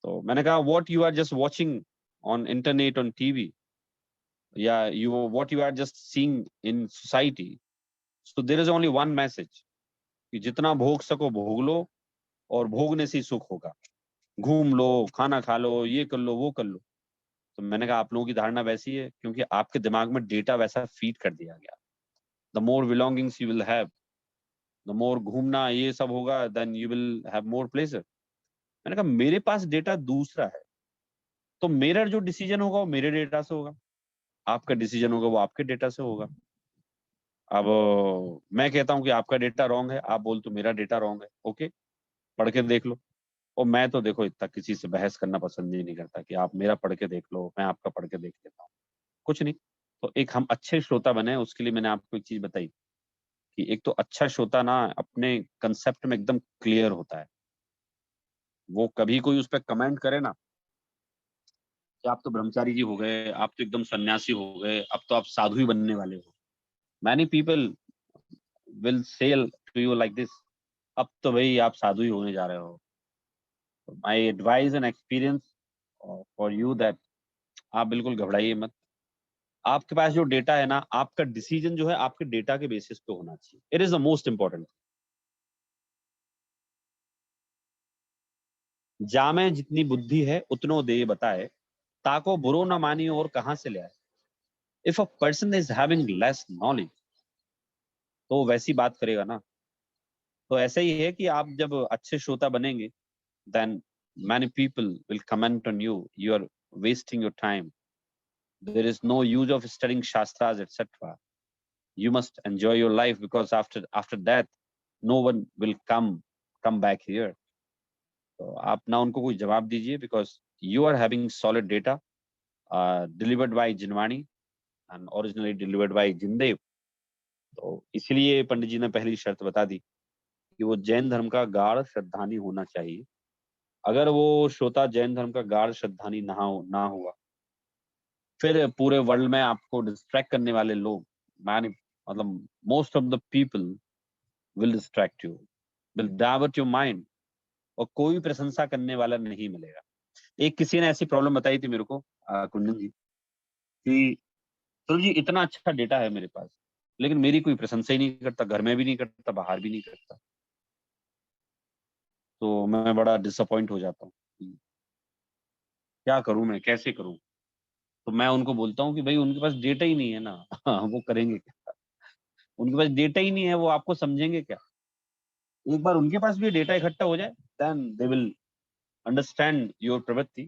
तो मैंने कहा what you are just watching on internet, on TV, या you what you are just seeing in society, so there is only one message, कि जितना भोग सको भोग लो, और भोगने से ही सुख होगा। घूम लो, खाना खा लो, ये कर लो, वो कर लो। तो मैंने कहा आप लोगों की धारणा वैसी है क्योंकि आपके दिमाग में डेटा वैसा फीड कर दिया गया। The more belongings you will have, the more घूमना ये सब होगा, then you will have more pleasure. मैंने कहा मेरे पास डेटा दूसरा है, तो मेरा जो डिसीजन होगा वो मेरे डेटा से होगा, आपका डिसीजन होगा वो आपके डेटा से होगा। अब मैं कहता हूँ कि आपका डेटा रॉन्ग है, आप बोलते हो मेरा डेटा रॉन्ग है, ओके, पढ़ के देख लो। और मैं तो देखो इतना किसी से बहस करना पसंद ही नहीं करता कि आप मेरा पढ़ के देख लो, मैं आपका पढ़ के देख लेता हूँ, कुछ नहीं। तो एक हम अच्छे श्रोता बने, उसके लिए मैंने आपको एक चीज बताई कि एक तो अच्छा श्रोता ना अपने कंसेप्ट में एकदम क्लियर होता है। वो कभी कोई उस पर कमेंट करे ना कि आप तो ब्रह्मचारी जी हो गए, आप तो एकदम सन्यासी हो गए, अब तो आप साधु ही बनने वाले हो। Many people will say to you like this, अब तो भाई आप साधु ही होने जा रहे हो। My advice and experience for you that आप बिल्कुल घबराइए मत। आपके पास जो डेटा है ना, आपका डिसीजन जो है आपके डेटा के बेसिस पे होना चाहिए। It is the most important. जामे जितनी बुद्धि है उतनो दे बताए, ताको बुरो न मानी और कहां से ले आए। If a person is having less knowledge, तो वो वैसी बात करेगा ना। तो ऐसा ही है कि आप जब अच्छे श्रोता बनेंगे, then many people will comment on you, you are wasting your time, there is no use of studying shastras etcetera, you must enjoy your life because after death no one will come back here. तो आप ना उनको कोई जवाब दीजिए, because you are having solid data delivered by Jinvani and originally delivered by Jindev. तो इसलिए पंडित जी ने पहली शर्त बता दी कि वो जैन धर्म का गाढ़ श्रद्धानी होना चाहिए। अगर वो श्रोता जैन धर्म का गाढ़ श्रद्धानी ना हुआ, फिर पूरे वर्ल्ड में आपको डिस्ट्रैक्ट करने वाले लोग, मतलब most of the people will distract you, will divert your mind, और कोई प्रशंसा करने वाला नहीं मिलेगा। एक किसी ने ऐसी प्रॉब्लम बताई थी मेरे को, कुंदन जी, कि तो जी इतना अच्छा डेटा है मेरे पास, लेकिन मेरी कोई प्रशंसा ही नहीं करता, घर में भी नहीं करता, बाहर भी नहीं करता। तो मैं बड़ा डिसअपॉइंट हो जाता हूँ, क्या करूं मैं, कैसे करूं। तो मैं उनको बोलता हूँ कि भाई उनके पास डेटा ही नहीं है ना वो करेंगे क्या? उनके पास डेटा ही नहीं है, वो आपको समझेंगे क्या? एक बार उनके पास भी डेटा इकट्ठा हो जाए, then they will understand your pravritti.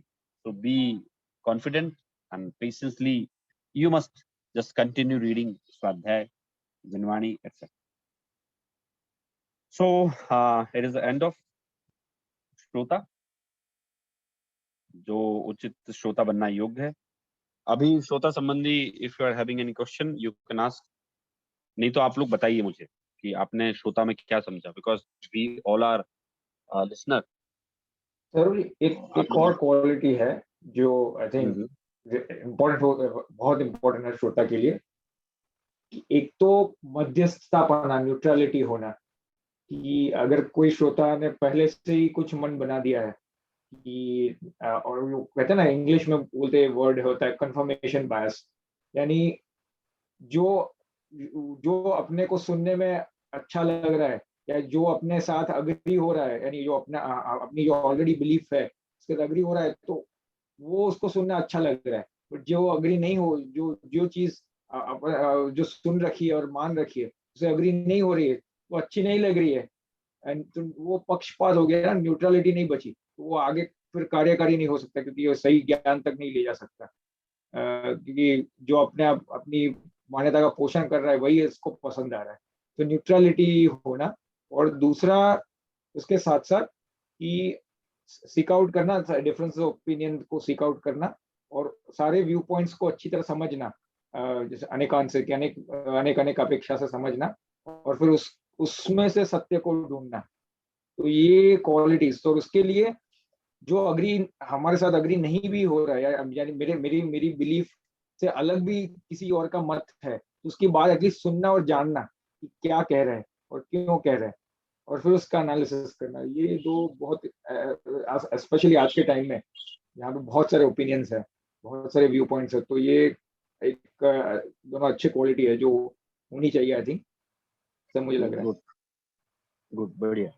So be confident and patiently you must just continue reading Swadhyay, Jinvani, etc. So it is the end of श्रोता, जो उचित श्रोता बनना योग्य है। अभी श्रोता संबंधी if you are having any question you can ask, नहीं तो आप लोग बताइए मुझे कि आपने श्रोता में क्या समझा, because we all are listener. जरूरी एक और क्वालिटी है जो आई थिंक इम्पोर्टेंट, बहुत इम्पोर्टेंट है श्रोता के लिए। एक तो मध्यस्थतापना, न्यूट्रलिटी होना, कि अगर कोई श्रोता ने पहले से ही कुछ मन बना दिया है कि और वो कहते हैं ना, इंग्लिश में बोलते वर्ड होता है कंफर्मेशन बायस, यानी जो जो अपने को सुनने में अच्छा लग रहा है या जो अपने साथ अग्री हो रहा है, यानी जो अपना अपनी जो ऑलरेडी बिलीफ है उसके साथ अग्री हो रहा है, तो वो उसको सुनना अच्छा लग रहा है। बट जो अग्री नहीं हो, जो जो चीज जो सुन रखी है और मान रखी है उसे अग्री नहीं हो रही है, वो अच्छी नहीं लग रही है, एंड तो वो पक्षपात हो गया ना, न्यूट्रलिटी नहीं बची, तो वो आगे फिर कार्यकारी नहीं हो सकता, क्योंकि वो सही ज्ञान तक नहीं ले जा सकता। क्योंकि जो अपने आप अपनी मान्यता का पोषण कर रहा है वही इसको पसंद आ रहा है। तो न्यूट्रलिटी होना, और दूसरा उसके साथ साथ कि सीक आउट करना, डिफरेंस ऑफ ओपिनियन को सीक आउट करना, और सारे व्यू पॉइंट्स को अच्छी तरह समझना, जैसे अनेकांश से कि अनेक अनेक अपेक्षा से समझना, और फिर उसमें से सत्य को ढूंढना। तो ये क्वालिटीज, तो उसके लिए जो अग्री हमारे साथ अग्री नहीं भी हो रहा है, यानी मेरे मेरी मेरी बिलीफ से अलग भी किसी और का मत है, तो उसकी बात एटलीस्ट सुनना और जानना कि क्या कह रहे हैं और क्यों कह रहे हैं, और फिर उसका एनालिसिस करना। ये दो बहुत, स्पेशली आज के टाइम में यहाँ पे बहुत सारे ओपिनियंस है, बहुत सारे व्यू पॉइंट्स है, तो ये एक दोनों अच्छी क्वालिटी है जो होनी चाहिए, आई थिंक, सब मुझे लग रहा है। गुड गुड, बढ़िया।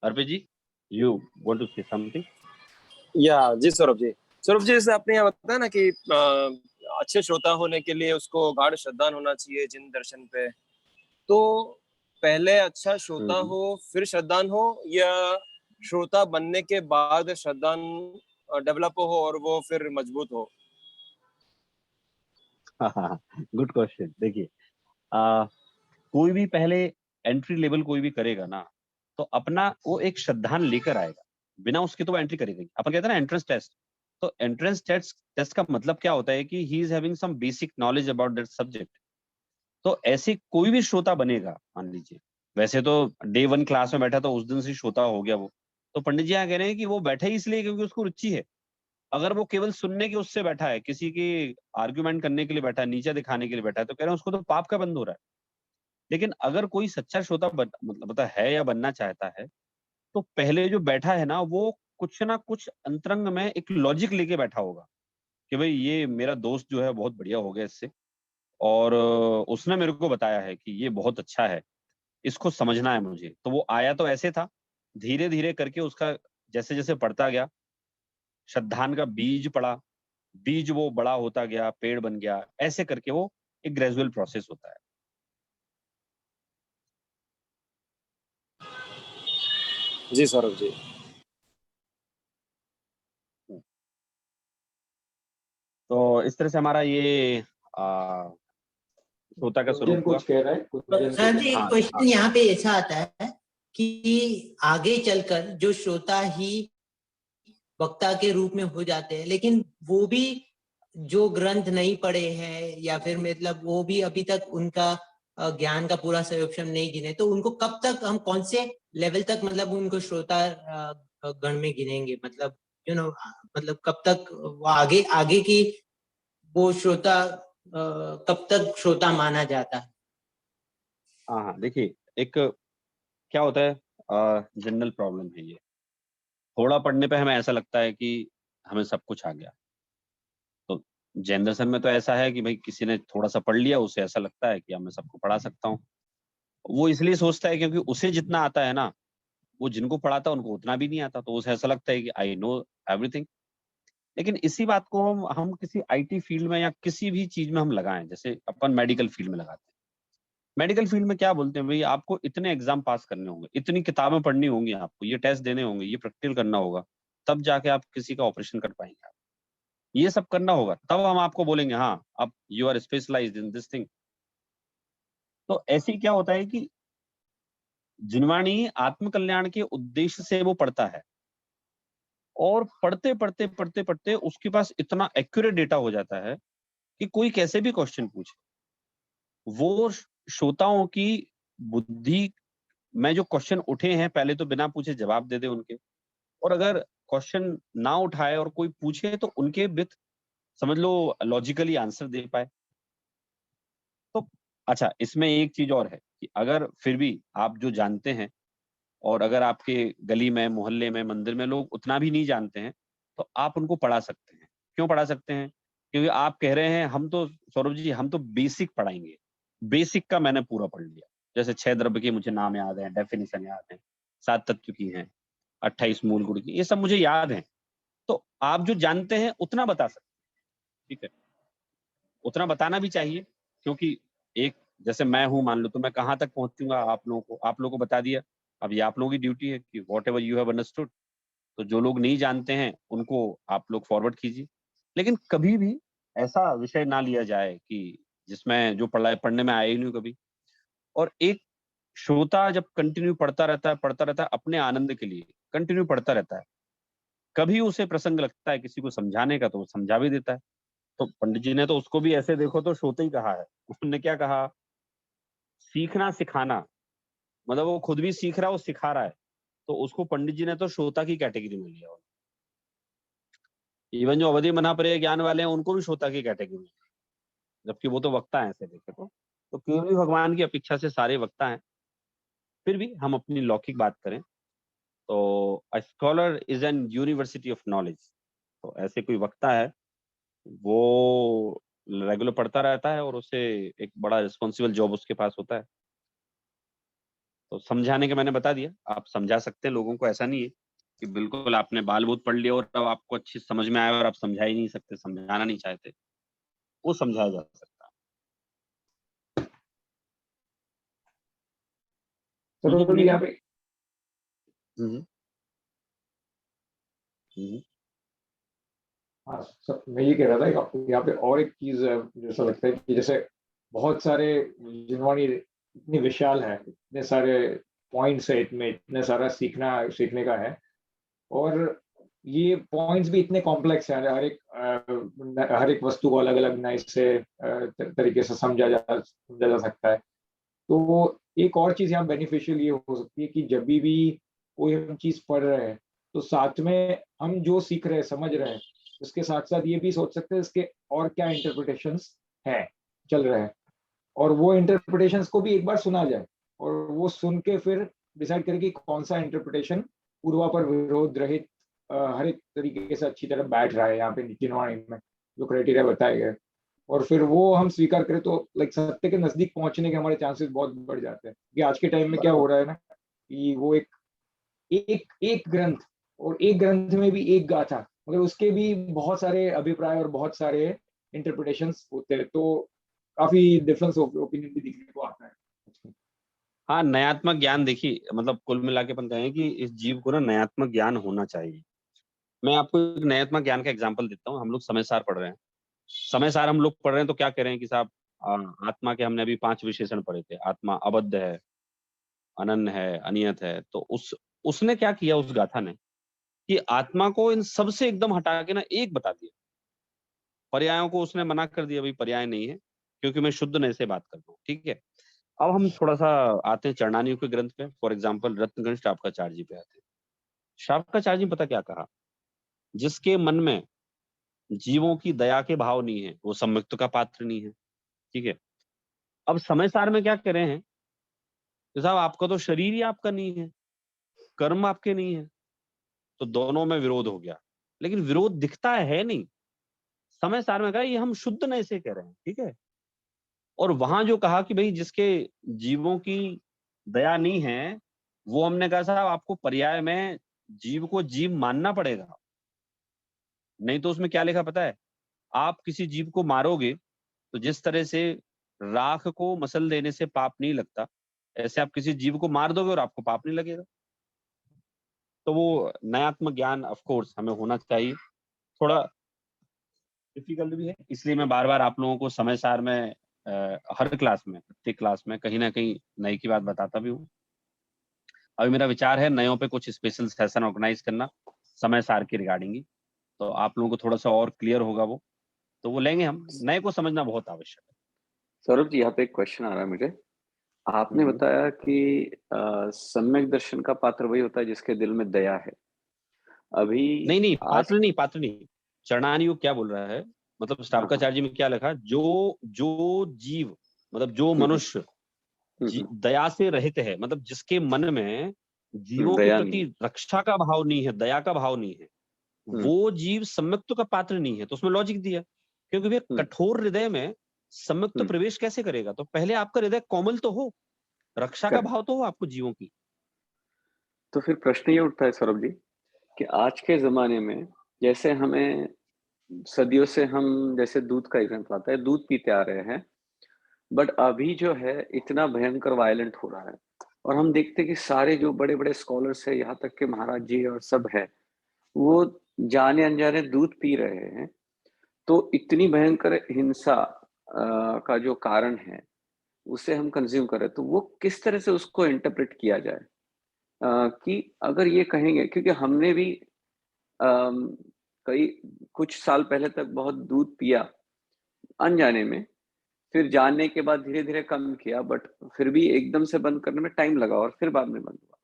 Arpit ji, you want to say something? या जी सौरभ जी, जैसे आपने यहाँ बताया ना कि अच्छे श्रोता होने के लिए उसको गाढ़ श्रद्धान होना चाहिए जिन दर्शन पे, तो पहले अच्छा श्रोता हो फिर श्रद्धान हो, या श्रोता बनने के बाद श्रद्धान डेवलप हो और वो फिर मजबूत हो? Good question. देखिए, कोई भी पहले एंट्री लेवल कोई भी करेगा ना, तो अपना वो एक श्रद्धान लेकर आएगा, बिना उसके तो वो एंट्री करेगा। अपन कहते हैं ना एंट्रेंस टेस्ट, तो एंट्रेंस टेस्ट का मतलब क्या होता है कि he is having some basic knowledge about that subject. तो ऐसे कोई भी श्रोता बनेगा, मान लीजिए वैसे तो डे 1 क्लास में बैठा तो उस दिन से श्रोता हो गया वो, तो पंडित जी यहाँ कह रहे हैं कि वो बैठा ही इसलिए क्योंकि उसको रुचि है। अगर वो केवल सुनने के उससे बैठा है, किसी की आर्ग्यूमेंट करने के लिए बैठा है, नीचा दिखाने के लिए बैठा है, तो कह रहे हैं उसको तो पाप का बंध हो रहा है। लेकिन अगर कोई सच्चा श्रोता मतलब पता है या बनना चाहता है, तो पहले जो बैठा है ना, वो कुछ ना कुछ अंतरंग में एक लॉजिक लेके बैठा होगा कि भाई ये मेरा दोस्त जो है बहुत बढ़िया हो गया इससे, और उसने मेरे को बताया है कि ये बहुत अच्छा है, इसको समझना है मुझे। तो वो आया तो ऐसे था, धीरे धीरे करके उसका जैसे जैसे पढ़ता गया, श्रद्धान का बीज पड़ा, बीज वो बड़ा होता गया, पेड़ बन गया, ऐसे करके वो एक ग्रेजुअल प्रोसेस होता है। जी सौरभ जी। तो इस तरह से हमारा ये श्रोता का स्वरूप हुआ। कुछ कह रहा है सर जी, हाँ, क्वेश्चन यहाँ पे ऐसा आता है कि आगे चलकर जो श्रोता ही वक्ता के रूप में हो जाते हैं, लेकिन वो भी जो ग्रंथ नहीं पढ़े हैं या फिर मतलब वो भी अभी तक उनका ज्ञान का पूरा संयोक्षण नहीं गिने, तो उनको कब तक हम कौन से लेवल तक मतलब उनको श्रोता गण में गिनेंगे, मतलब मतलब कब तक वो आगे आगे की वो श्रोता कब तक श्रोता माना जाता है? हाँ, देखिए एक क्या होता है, जनरल प्रॉब्लम है ये। थोड़ा पढ़ने पे हमें ऐसा लगता है कि हमें सब कुछ आ गया। तो जैन दर्शन में तो ऐसा है कि भाई किसी ने थोड़ा सा पढ़ लिया, उसे ऐसा लगता है कि अब मैं सबको पढ़ा सकता हूँ। वो इसलिए सोचता है क्योंकि उसे जितना आता है ना, वो जिनको पढ़ाता है उनको उतना भी नहीं आता, तो उसे ऐसा लगता है कि आई नो एवरीथिंग। लेकिन इसी बात को हम किसी आईटी फील्ड में या किसी भी चीज में हम लगाएं, जैसे अपन मेडिकल फील्ड में लगाते हैं। मेडिकल फील्ड में क्या बोलते हैं, भाई आपको इतने एग्जाम पास करने होंगे, इतनी किताबें पढ़नी होंगी, आपको ये टेस्ट देने होंगे, ये प्रैक्टिकल करना होगा, तब जाके आप किसी का ऑपरेशन कर पाएंगे। आप ये सब करना होगा, तब हम आपको बोलेंगे हाँ अब you are specialized in this thing. तो ऐसे ही क्या होता है कि जिनवाणी आत्म कल्याण के उद्देश्य से वो पढ़ता है, और पढ़ते पढ़ते पढ़ते पढ़ते उसके पास इतना एक्यूरेट डेटा हो जाता है कि कोई कैसे भी क्वेश्चन पूछे, वो श्रोताओं की बुद्धि में जो क्वेश्चन उठे हैं पहले तो बिना पूछे जवाब दे दे उनके, और अगर क्वेश्चन ना उठाए और कोई पूछे तो उनके विथ समझ लो लॉजिकली आंसर दे पाए। तो अच्छा, इसमें एक चीज और है कि अगर फिर भी आप जो जानते हैं और अगर आपके गली में, मोहल्ले में, मंदिर में लोग उतना भी नहीं जानते हैं, तो आप उनको पढ़ा सकते हैं। क्यों पढ़ा सकते हैं? क्योंकि आप कह रहे हैं हम तो सौरभ जी हम तो बेसिक पढ़ाएंगे। बेसिक का मैंने पूरा पढ़ लिया। जैसे 6 द्रव्य के मुझे नाम याद हैं, डेफिनेशन याद है, 7 तत्व की हैं, 28 मूल गुण की, ये सब मुझे याद है। तो आप जो जानते हैं उतना बता सकते हैं, ठीक है? उतना बताना भी चाहिए, क्योंकि एक जैसे मैं हूँ मान लो, तो मैं कहाँ तक पहुंचूंगा आप लोगों को बता दिया। अब ये आप लोगों की ड्यूटी है कि what ever you have understood, तो जो लोग नहीं जानते हैं उनको आप लोग फॉरवर्ड कीजिए। लेकिन कभी भी ऐसा विषय ना लिया जाए कि जिसमें जो पढ़ने में आए ही नहीं कभी। और एक श्रोता जब कंटिन्यू पढ़ता रहता है अपने आनंद के लिए, कंटिन्यू पढ़ता रहता है, कभी उसे प्रसंग लगता है किसी को समझाने का, तो वो समझा भी देता है। तो पंडित जी ने तो उसको भी ऐसे देखो तो श्रोता ही कहा है। उन्होंने क्या कहा? सीखना सिखाना, मतलब वो खुद भी सीख रहा है, वो सिखा रहा है, तो उसको पंडित जी ने तो श्रोता की कैटेगरी में लिया। इवन जो अवधि मनाप्रिय ज्ञान वाले हैं उनको भी श्रोता की कैटेगरी में, जबकि वो तो वक्ता हैं ऐसे देखे तो केवल भी भगवान की अपेक्षा से सारे वक्ता हैं। फिर भी हम अपनी लौकिक बात करें तो a scholar is an university of knowledge. तो ऐसे कोई वक्ता है, वो रेगुलर पढ़ता रहता है और उसे एक बड़ा रिस्पॉन्सिबल जॉब उसके पास होता है। तो समझाने का मैंने बता दिया, आप समझा सकते हैं लोगों को। ऐसा नहीं है कि बिल्कुल आपने बाल बूत पढ़ लिया और अब आपको अच्छी समझ में आया और आप समझा ही नहीं सकते, समझाना नहीं चाहते, वो समझाया जा सकता है। तो बोलिए। यहाँ पे हम्म, हम्म, हाँ सर, मैं ये कह रहा था कि आपको यहाँ पे और एक चीज जैसा लगता है कि जैसे बहुत सारे जिनवाणी इतनी विशाल है, इतने सारे पॉइंट्स है, इतने सारा सीखने का है, और ये पॉइंट्स भी इतने कॉम्प्लेक्स हैं। हर एक वस्तु को अलग अलग नाइस से तरीके से समझा जा सकता है। तो एक और चीज यहाँ बेनिफिशियल ये हो सकती है कि जब भी कोई हम चीज पढ़ रहे हैं, तो साथ में हम जो सीख रहे हैं, समझ रहे हैं, उसके साथ साथ ये भी सोच सकते हैं इसके और क्या इंटरप्रिटेशंस हैं, चल रहे हैं, और वो इंटरप्रिटेशंस को भी एक बार सुना जाए, और वो सुन के फिर डिसाइड करें कि कौन सा इंटरप्रिटेशन पूर्वापर विरोध रहित हर एक तरीके से अच्छी तरह बैठ रहा है यहाँ पे जिनवाणी में जो क्राइटेरिया बताए गए, और फिर वो हम स्वीकार करें, तो लाइक सत्य के नजदीक पहुंचने के हमारे चांसेस बहुत बढ़ जाते हैं। कि आज के टाइम में क्या हो रहा है ना, कि वो एक ग्रंथ, और एक ग्रंथ में भी एक गाथा, मगर उसके भी बहुत सारे अभिप्राय और बहुत सारे इंटरप्रिटेशंस होते हैं, तो काफी डिफरेंस ओपिनियन भी दिखने को आता है। हाँ, नयात्मक ज्ञान देखिए, मतलब कुल मिला के अपन कहें कि इस जीव को ना नयात्मक ज्ञान होना चाहिए। मैं आपको एक नयात्मक ज्ञान का एग्जांपल देता हूँ। हम लोग समय सार पढ़ रहे हैं, समय सार हम लोग पढ़ रहे हैं, तो क्या कह रहे हैं कि साहब आत्मा के हमने अभी 5 विशेषण पढ़े थे। आत्मा अबद्ध है, अनन्य है, अनियत है। तो उसने क्या किया उस गाथा ने कि आत्मा को इन सबसे एकदम हटा के ना एक बता दिया। पर्यायों को उसने मना कर दिया, भाई पर्याय नहीं है, क्योंकि मैं शुद्ध नय से बात करता हूँ, ठीक है। अब हम थोड़ा सा आते हैं चरणानियों के ग्रंथ पे। फॉर एग्जाम्पल रत्नगंज शापकाचार्य जी पे आते हैं। शापकाचार्य जी पता क्या कहा? जिसके मन में जीवों की दया के भाव नहीं है, वो सम्यक्त का पात्र नहीं है, ठीक है। अब समय सार में क्या कह रहे हैं कि साहब आपका तो शरीर ही आपका नहीं है, कर्म आपके नहीं है, तो दोनों में विरोध हो गया। लेकिन विरोध दिखता है नहीं। समय सार में कहा ये हम शुद्ध नय से कह रहे हैं, ठीक है। और वहां जो कहा कि भाई जिसके जीवों की दया नहीं है, वो हमने कहा साहब आपको पर्याय में जीव को जीव मानना पड़ेगा। नहीं तो उसमें क्या लिखा पता है? आप किसी जीव को मारोगे तो जिस तरह से राख को मसल देने से पाप नहीं लगता, ऐसे आप किसी जीव को मार दोगे और आपको पाप नहीं लगेगा। तो वो नयात्मक ज्ञान ऑफ कोर्स हमें होना चाहिए। थोड़ा डिफिकल्ट भी है, इसलिए मैं बार बार आप लोगों को समय सार में हर क्लास में, प्रत्येक क्लास में कहीं ना कहीं नई की बात बताता भी हूँ। अभी मेरा विचार है नयों पे कुछ स्पेशल सेशन ऑर्गेनाइज करना समय सार की रिगार्डिंग ही, तो आप लोगों को थोड़ा सा और क्लियर होगा वो, तो वो लेंगे हम। नए को समझना बहुत आवश्यक है। सौरभ जी, यहाँ पे एक क्वेश्चन आ रहा है मुझे। आपने बताया कि सम्यक दर्शन का पात्र वही होता है जिसके दिल में दया है। अभी नहीं आज पात्र नहीं। चरणानुयोग क्या बोल रहा है, मतलब शापकाचार्य जी में क्या लिखा, जो जीव, मतलब जो मनुष्य दया से रहित है, मतलब जिसके मन में जीवों के दया प्रति नहीं। रक्षा का भाव नहीं है, दया का भाव नहीं है, वो जीव सम्यक्त्व का पात्र नहीं है। तो उसमें लॉजिक दिया, क्योंकि वे कठोर हृदय में सम्यक्त्व प्रवेश कैसे करेगा? तो पहले आपका हृदय कोमल तो हो, रक्षा का Correct. भाव तो हो आपको जीवों की। तो फिर प्रश्न ये उठता है सौरभ जी कि आज के जमाने में जैसे हमें सदियों से हम जैसे दूध का एग्जाम्पल आता है, दूध पीते आ रहे हैं, बट अभी जो है इतना भयंकर वायलेंट हो रहा है और हम देखते हैं कि सारे जो बड़े बड़े स्कॉलर्स है, यहाँ तक के महाराज जी और सब है, वो जाने अनजाने दूध पी रहे हैं। तो इतनी भयंकर हिंसा का जो कारण है उसे हम कंज्यूम कर रहे हैं, तो वो किस तरह से उसको इंटरप्रेट किया जाए? कि अगर ये कहेंगे, क्योंकि हमने भी अम, कई कुछ साल पहले तक बहुत दूध पिया अनजाने में, फिर जानने के बाद धीरे-धीरे कम किया, बट फिर भी एकदम से बंद करने में टाइम लगा और फिर बाद में बंद हुआ।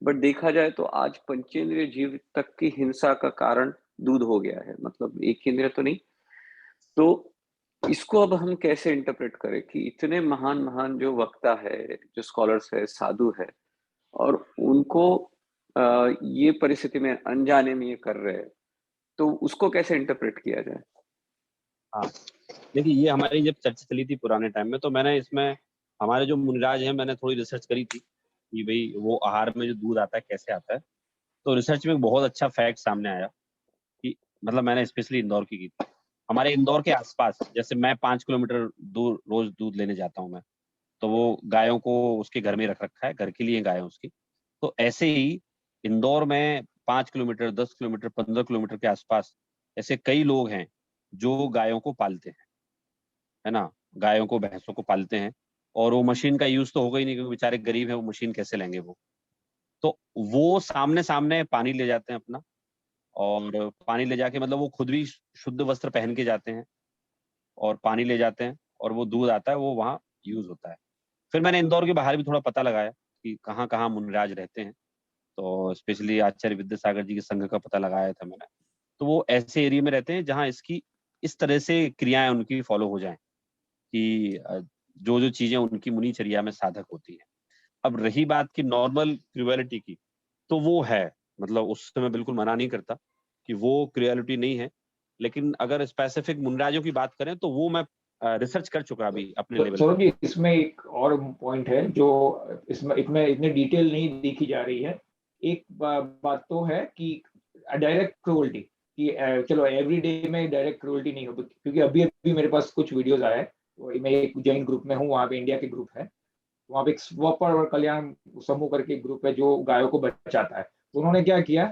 बट देखा जाए तो आज पंचेंद्रिय जीव तक की हिंसा का कारण दूध हो गया है, मतलब एक ही इंद्रिय तो नहीं। तो इसको अब हम कैसे इंटरप्रेट करें कि इतने महान-महान जो वक्ता है, जो स्कॉलर्स है, साधु है और उनको ये परिस्थिति में अनजाने में ये कर रहे हैं, तो उसको कैसे इंटरप्रेट किया जाए? हाँ, देखिए ये हमारी जब चर्चा चली थी पुराने टाइम में, तो मैंने इसमें हमारे जो मुनिराज हैं, मैंने थोड़ी रिसर्च करी थी कि भाई वो आहार में जो दूध आता है कैसे आता है। तो रिसर्च में एक बहुत अच्छा फैक्ट सामने आया कि मतलब मैंने स्पेशली इंदौर की थी। हमारे इंदौर के आसपास, जैसे मैं 5 किलोमीटर दूर रोज दूध लेने जाता हूँ मैं, तो वो गायों को उसके घर में रख रखा है, घर के लिए गाय है उसकी। तो ऐसे ही इंदौर में 5 किलोमीटर, 10 किलोमीटर, 15 किलोमीटर के आसपास ऐसे कई लोग हैं जो गायों को पालते हैं, है ना? गायों को, भैंसों को पालते हैं और वो मशीन का यूज़ तो होगा ही नहीं, क्योंकि बेचारे गरीब हैं, वो मशीन कैसे लेंगे वो? तो वो सामने-सामने पानी ले जाते हैं अपना, और पानी ले जाके मतलब वो खुद भी शुद्ध वस्त्र पहन के जाते हैं और पानी ले जाते हैं, और वो दूध आता है, वो वहाँ यूज़ होता है। फिर मैंने इंदौर के बाहर भी थोड़ा पता लगाया कि कहाँ-कहाँ मुनिराज रहते हैं, तो स्पेशली आचार्य विद्यासागर जी के संघ का पता लगाया था मैंने। तो वो ऐसे एरिया में रहते हैं जहाँ इसकी इस तरह से क्रियाएँ उनकी फॉलो हो जाएँ कि जो-जो चीज़ें उनकी मुनिचर्या में साधक होती हैं। अब रही बात कि नॉर्मल क्रुएलिटी की, तो वो है, मतलब उससे मैं बिल्कुल मना नहीं करता कि वो क्रुएलिटी नहीं है। लेकिन अगर स्पेसिफिक मुनिराजों की बात करें तो वो मैं रिसर्च कर चुका अभी अपने लेवल पे। सौरभ जी, इसमें एक और पॉइंट है जो इसमें इसमें इतनी डिटेल नहीं देखी जा रही है। एक बात तो है कि डायरेक्ट क्रूअल्टी कि चलो एवरीडे में डायरेक्ट क्रूअल्टी नहीं होती, क्योंकि अभी मेरे पास कुछ वीडियोस आए हैं। मैं एक जैन ग्रुप में हूँ, वहाँ पे इंडिया के ग्रुप है, वहाँ पे एक स्वपर और कल्याण समूह करके एक ग्रुप है जो गायों को बचाता है। तो उन्होंने क्या किया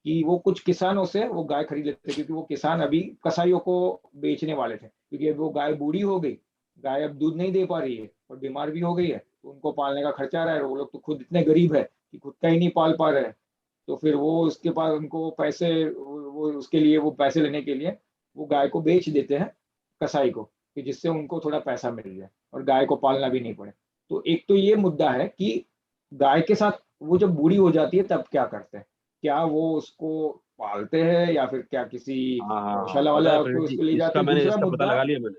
कि वो कुछ किसानों से वो गाय खरीद लेते थे, क्योंकि वो किसान अभी कसाईयों को बेचने वाले थे, क्योंकि अब वो गाय बूढ़ी हो गई, गाय अब दूध नहीं दे पा रही है और बीमार भी हो गई है, तो उनको पालने का खर्चा आ रहा है, वो लोग तो खुद इतने गरीब है कि खुद का ही नहीं पाल पा रहे हैं। तो फिर वो उसके पास उनको पैसे, वो उसके लिए वो पैसे लेने के लिए वो गाय को बेच देते हैं कसाई को, कि जिससे उनको थोड़ा पैसा मिल जाए और गाय को पालना भी नहीं पड़े। तो एक तो ये मुद्दा है कि गाय के साथ वो जब बूढ़ी हो जाती है तब क्या करते हैं? क्या वो उसको पालते हैं या फिर क्या किसी हाँ, हाँ, हाँ, गौशाला पता है वाला प्रवीण को जी, उसको ले जाते इसका हैं? मैंने दूसरा इसका पता मुद्दा, लगा लिया मैंने।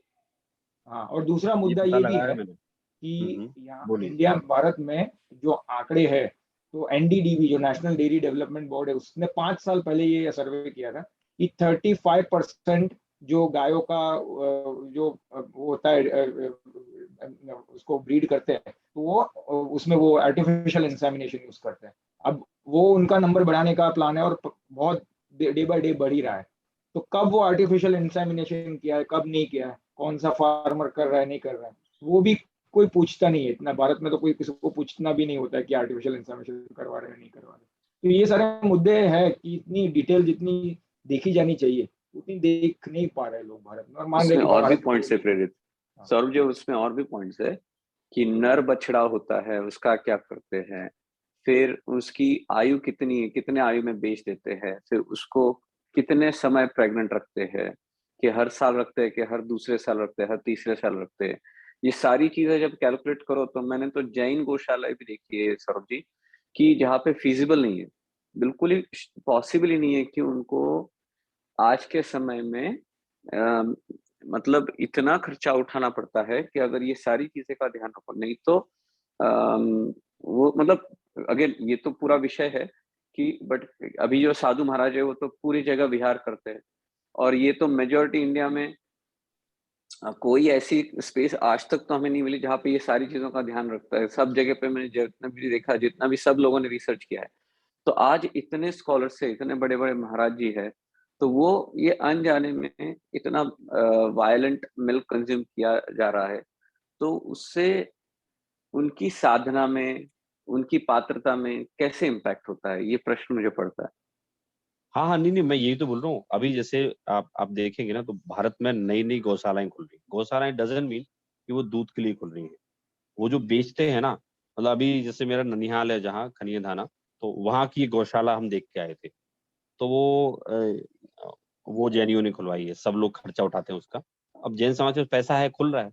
हाँ, और दूसरा ये मुद्दा पता ये भी लगाया है मैंने। कि हुँ, यहाँ बोलिए। इंडिया भारत में जो आंकड़े हैं, तो एनडीडीबी जो नेशनल डेयरी डेवलपमेंट बोर्ड है, उसने 5 साल पहले ये सर्वे किया था कि 35% जो गायों का जो वो होता है उसको ब्रीड करते हैं, तो वो उसमें वो आर्टिफिशियल इंसेमिनेशन यूज करते हैं। अब वो उनका नंबर बढ़ाने का प्लान है और बहुत डे बाय डे बढ़ ही रहा है। तो कब वो आर्टिफिशियल इंसेमिनेशन किया है, कब नहीं किया है, कौन सा फार्मर कर रहा है, नहीं कर रहा है, वो भी कोई पूछता नहीं है। इतना भारत में तो कोई किसी को पूछना भी नहीं होता है कि आर्टिफिशियल इंसेमिनेशन करवा रहे हैं नहीं करवा रहे। तो ये सारे मुद्दे हैं कि इतनी डिटेल जितनी देखी जानी चाहिए उतनी देख नहीं पा रहे लोग भारत में, और मान रहे उसमें कि और भी भारत पॉइंट्स है प्रेरित हाँ। सौरभ जी, उसमें और भी पॉइंट्स है कि नर बछड़ा होता है उसका क्या करते हैं, फिर उसकी आयु कितनी है, कितने आयु में बेच देते हैं, फिर उसको कितने समय प्रेग्नेंट रखते हैं, कि हर साल रखते हैं कि हर दूसरे साल रखते हैं, हर तीसरे साल रखते हैं। ये सारी चीजें जब कैलकुलेट करो, तो मैंने तो जैन गौशाला भी देखी है सौरभ जी, कि जहाँ पे फिजिबल नहीं है, बिल्कुल ही पॉसिबल ही नहीं है कि उनको आज के समय में मतलब इतना खर्चा उठाना पड़ता है कि अगर ये सारी चीजें का ध्यान रखो, नहीं तो वो मतलब अगेन ये तो पूरा विषय है कि बट अभी जो साधु महाराज है वो तो पूरी जगह विहार करते हैं, और ये तो मेजोरिटी इंडिया में कोई ऐसी स्पेस आज तक तो हमें नहीं मिली जहाँ पे ये सारी चीजों का ध्यान रखता है। सब जगह पे मैंने जितना भी देखा, जितना भी सब लोगों ने रिसर्च किया है, तो आज इतने स्कॉलर से, इतने बड़े बड़े महाराज जी है, तो वो ये अनजाने में इतना वायलेंट मिल्क कंज्यूम किया जा रहा है, तो उससे उनकी साधना में, उनकी पात्रता में कैसे इम्पैक्ट होता है, ये प्रश्न मुझे पड़ता है। हाँ हाँ, नहीं नहीं, मैं यही तो बोल रहा हूँ। अभी जैसे आप देखेंगे ना, तो भारत में नई नई गौशालाएं खुल रही। गौशालाएं डजंट मीन कि वो दूध के लिए खुल रही है। वो जो बेचते हैं ना, मतलब अभी जैसे मेरा ननिहाल है जहाँ खनिया धाना, तो वहाँ की गौशाला हम देख के आए थे। तो वो जैनियों ने खुलवाई है, सब लोग खर्चा उठाते हैं उसका। अब जैन समाज में पैसा है, खुल रहा है।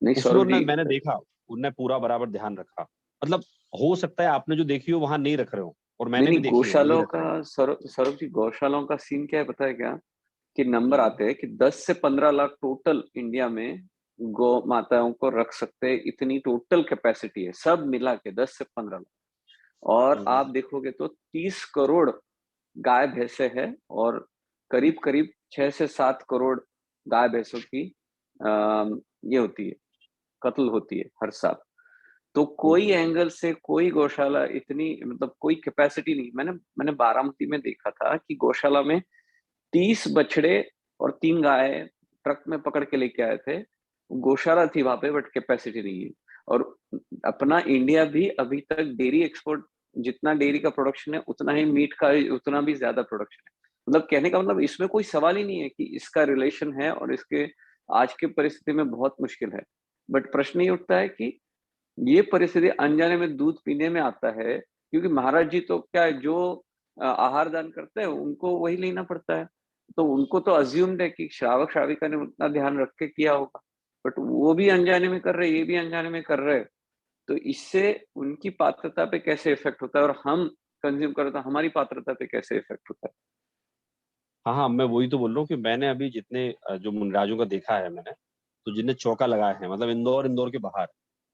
नहीं उसमें सौरभ जी, मैंने देखा, उनने पूरा बराबर ध्यान रखा। मतलब हो सकता है आपने जो देखी हो वहां नहीं रख रहे हो, और नहीं मैंने भी नहीं, देखी है नहीं गौशालाओं रख का रहे हैं। सौरभ जी, गौशालाओं का सीन क्या है पता है क्या, कि नंबर आते हैं कि 10 से 15 लाख टोटल इंडिया में गौ माताओं को रख सकते हैं, इतनी टोटल कैपेसिटी है, सब मिला के 10 से 15 लाख। और हम्म, आप देखोगे तो 30 करोड़ गाय भैंसे है, और करीब करीब 6 से 7 करोड़ गाय भैंसों की ये होती है, कत्ल होती है हर साल। तो कोई हम्म, एंगल से कोई गौशाला इतनी, मतलब कोई कैपेसिटी नहीं। मैंने बारामती में देखा था कि गौशाला में 30 बछड़े और 3 गाय ट्रक में पकड़ के लेके आए थे। गौशाला थी वहां पे, बट कैपेसिटी नहीं है। और अपना इंडिया भी अभी तक डेयरी एक्सपोर्ट, जितना डेयरी का प्रोडक्शन है उतना ही मीट का, उतना भी ज्यादा प्रोडक्शन है। मतलब कहने का मतलब इसमें कोई सवाल ही नहीं है कि इसका रिलेशन है, और इसके आज की परिस्थिति में बहुत मुश्किल है। बट प्रश्न ये उठता है कि ये परिस्थिति अनजाने में दूध पीने में आता है, क्योंकि महाराज जी तो क्या है, जो आहार दान करते हैं उनको वही लेना पड़ता है। तो उनको तो अज्यूम्ड है कि श्रावक श्राविका ने उतना ध्यान रख के किया होगा, बट वो भी अनजाने में कर रहे, ये भी अनजाने में कर रहे। तो इससे उनकी पात्रता पे कैसे इफेक्ट होता है, और हम कंज्यूम करते हैं, हमारी पात्रता पे कैसे इफेक्ट होता है। हाँ हाँ, मैं वही तो बोल रहा हूँ कि मैंने अभी जितने जो मुनराजों का देखा है मैंने, तो जिनने चौका लगाया है, मतलब इंदौर के बाहर,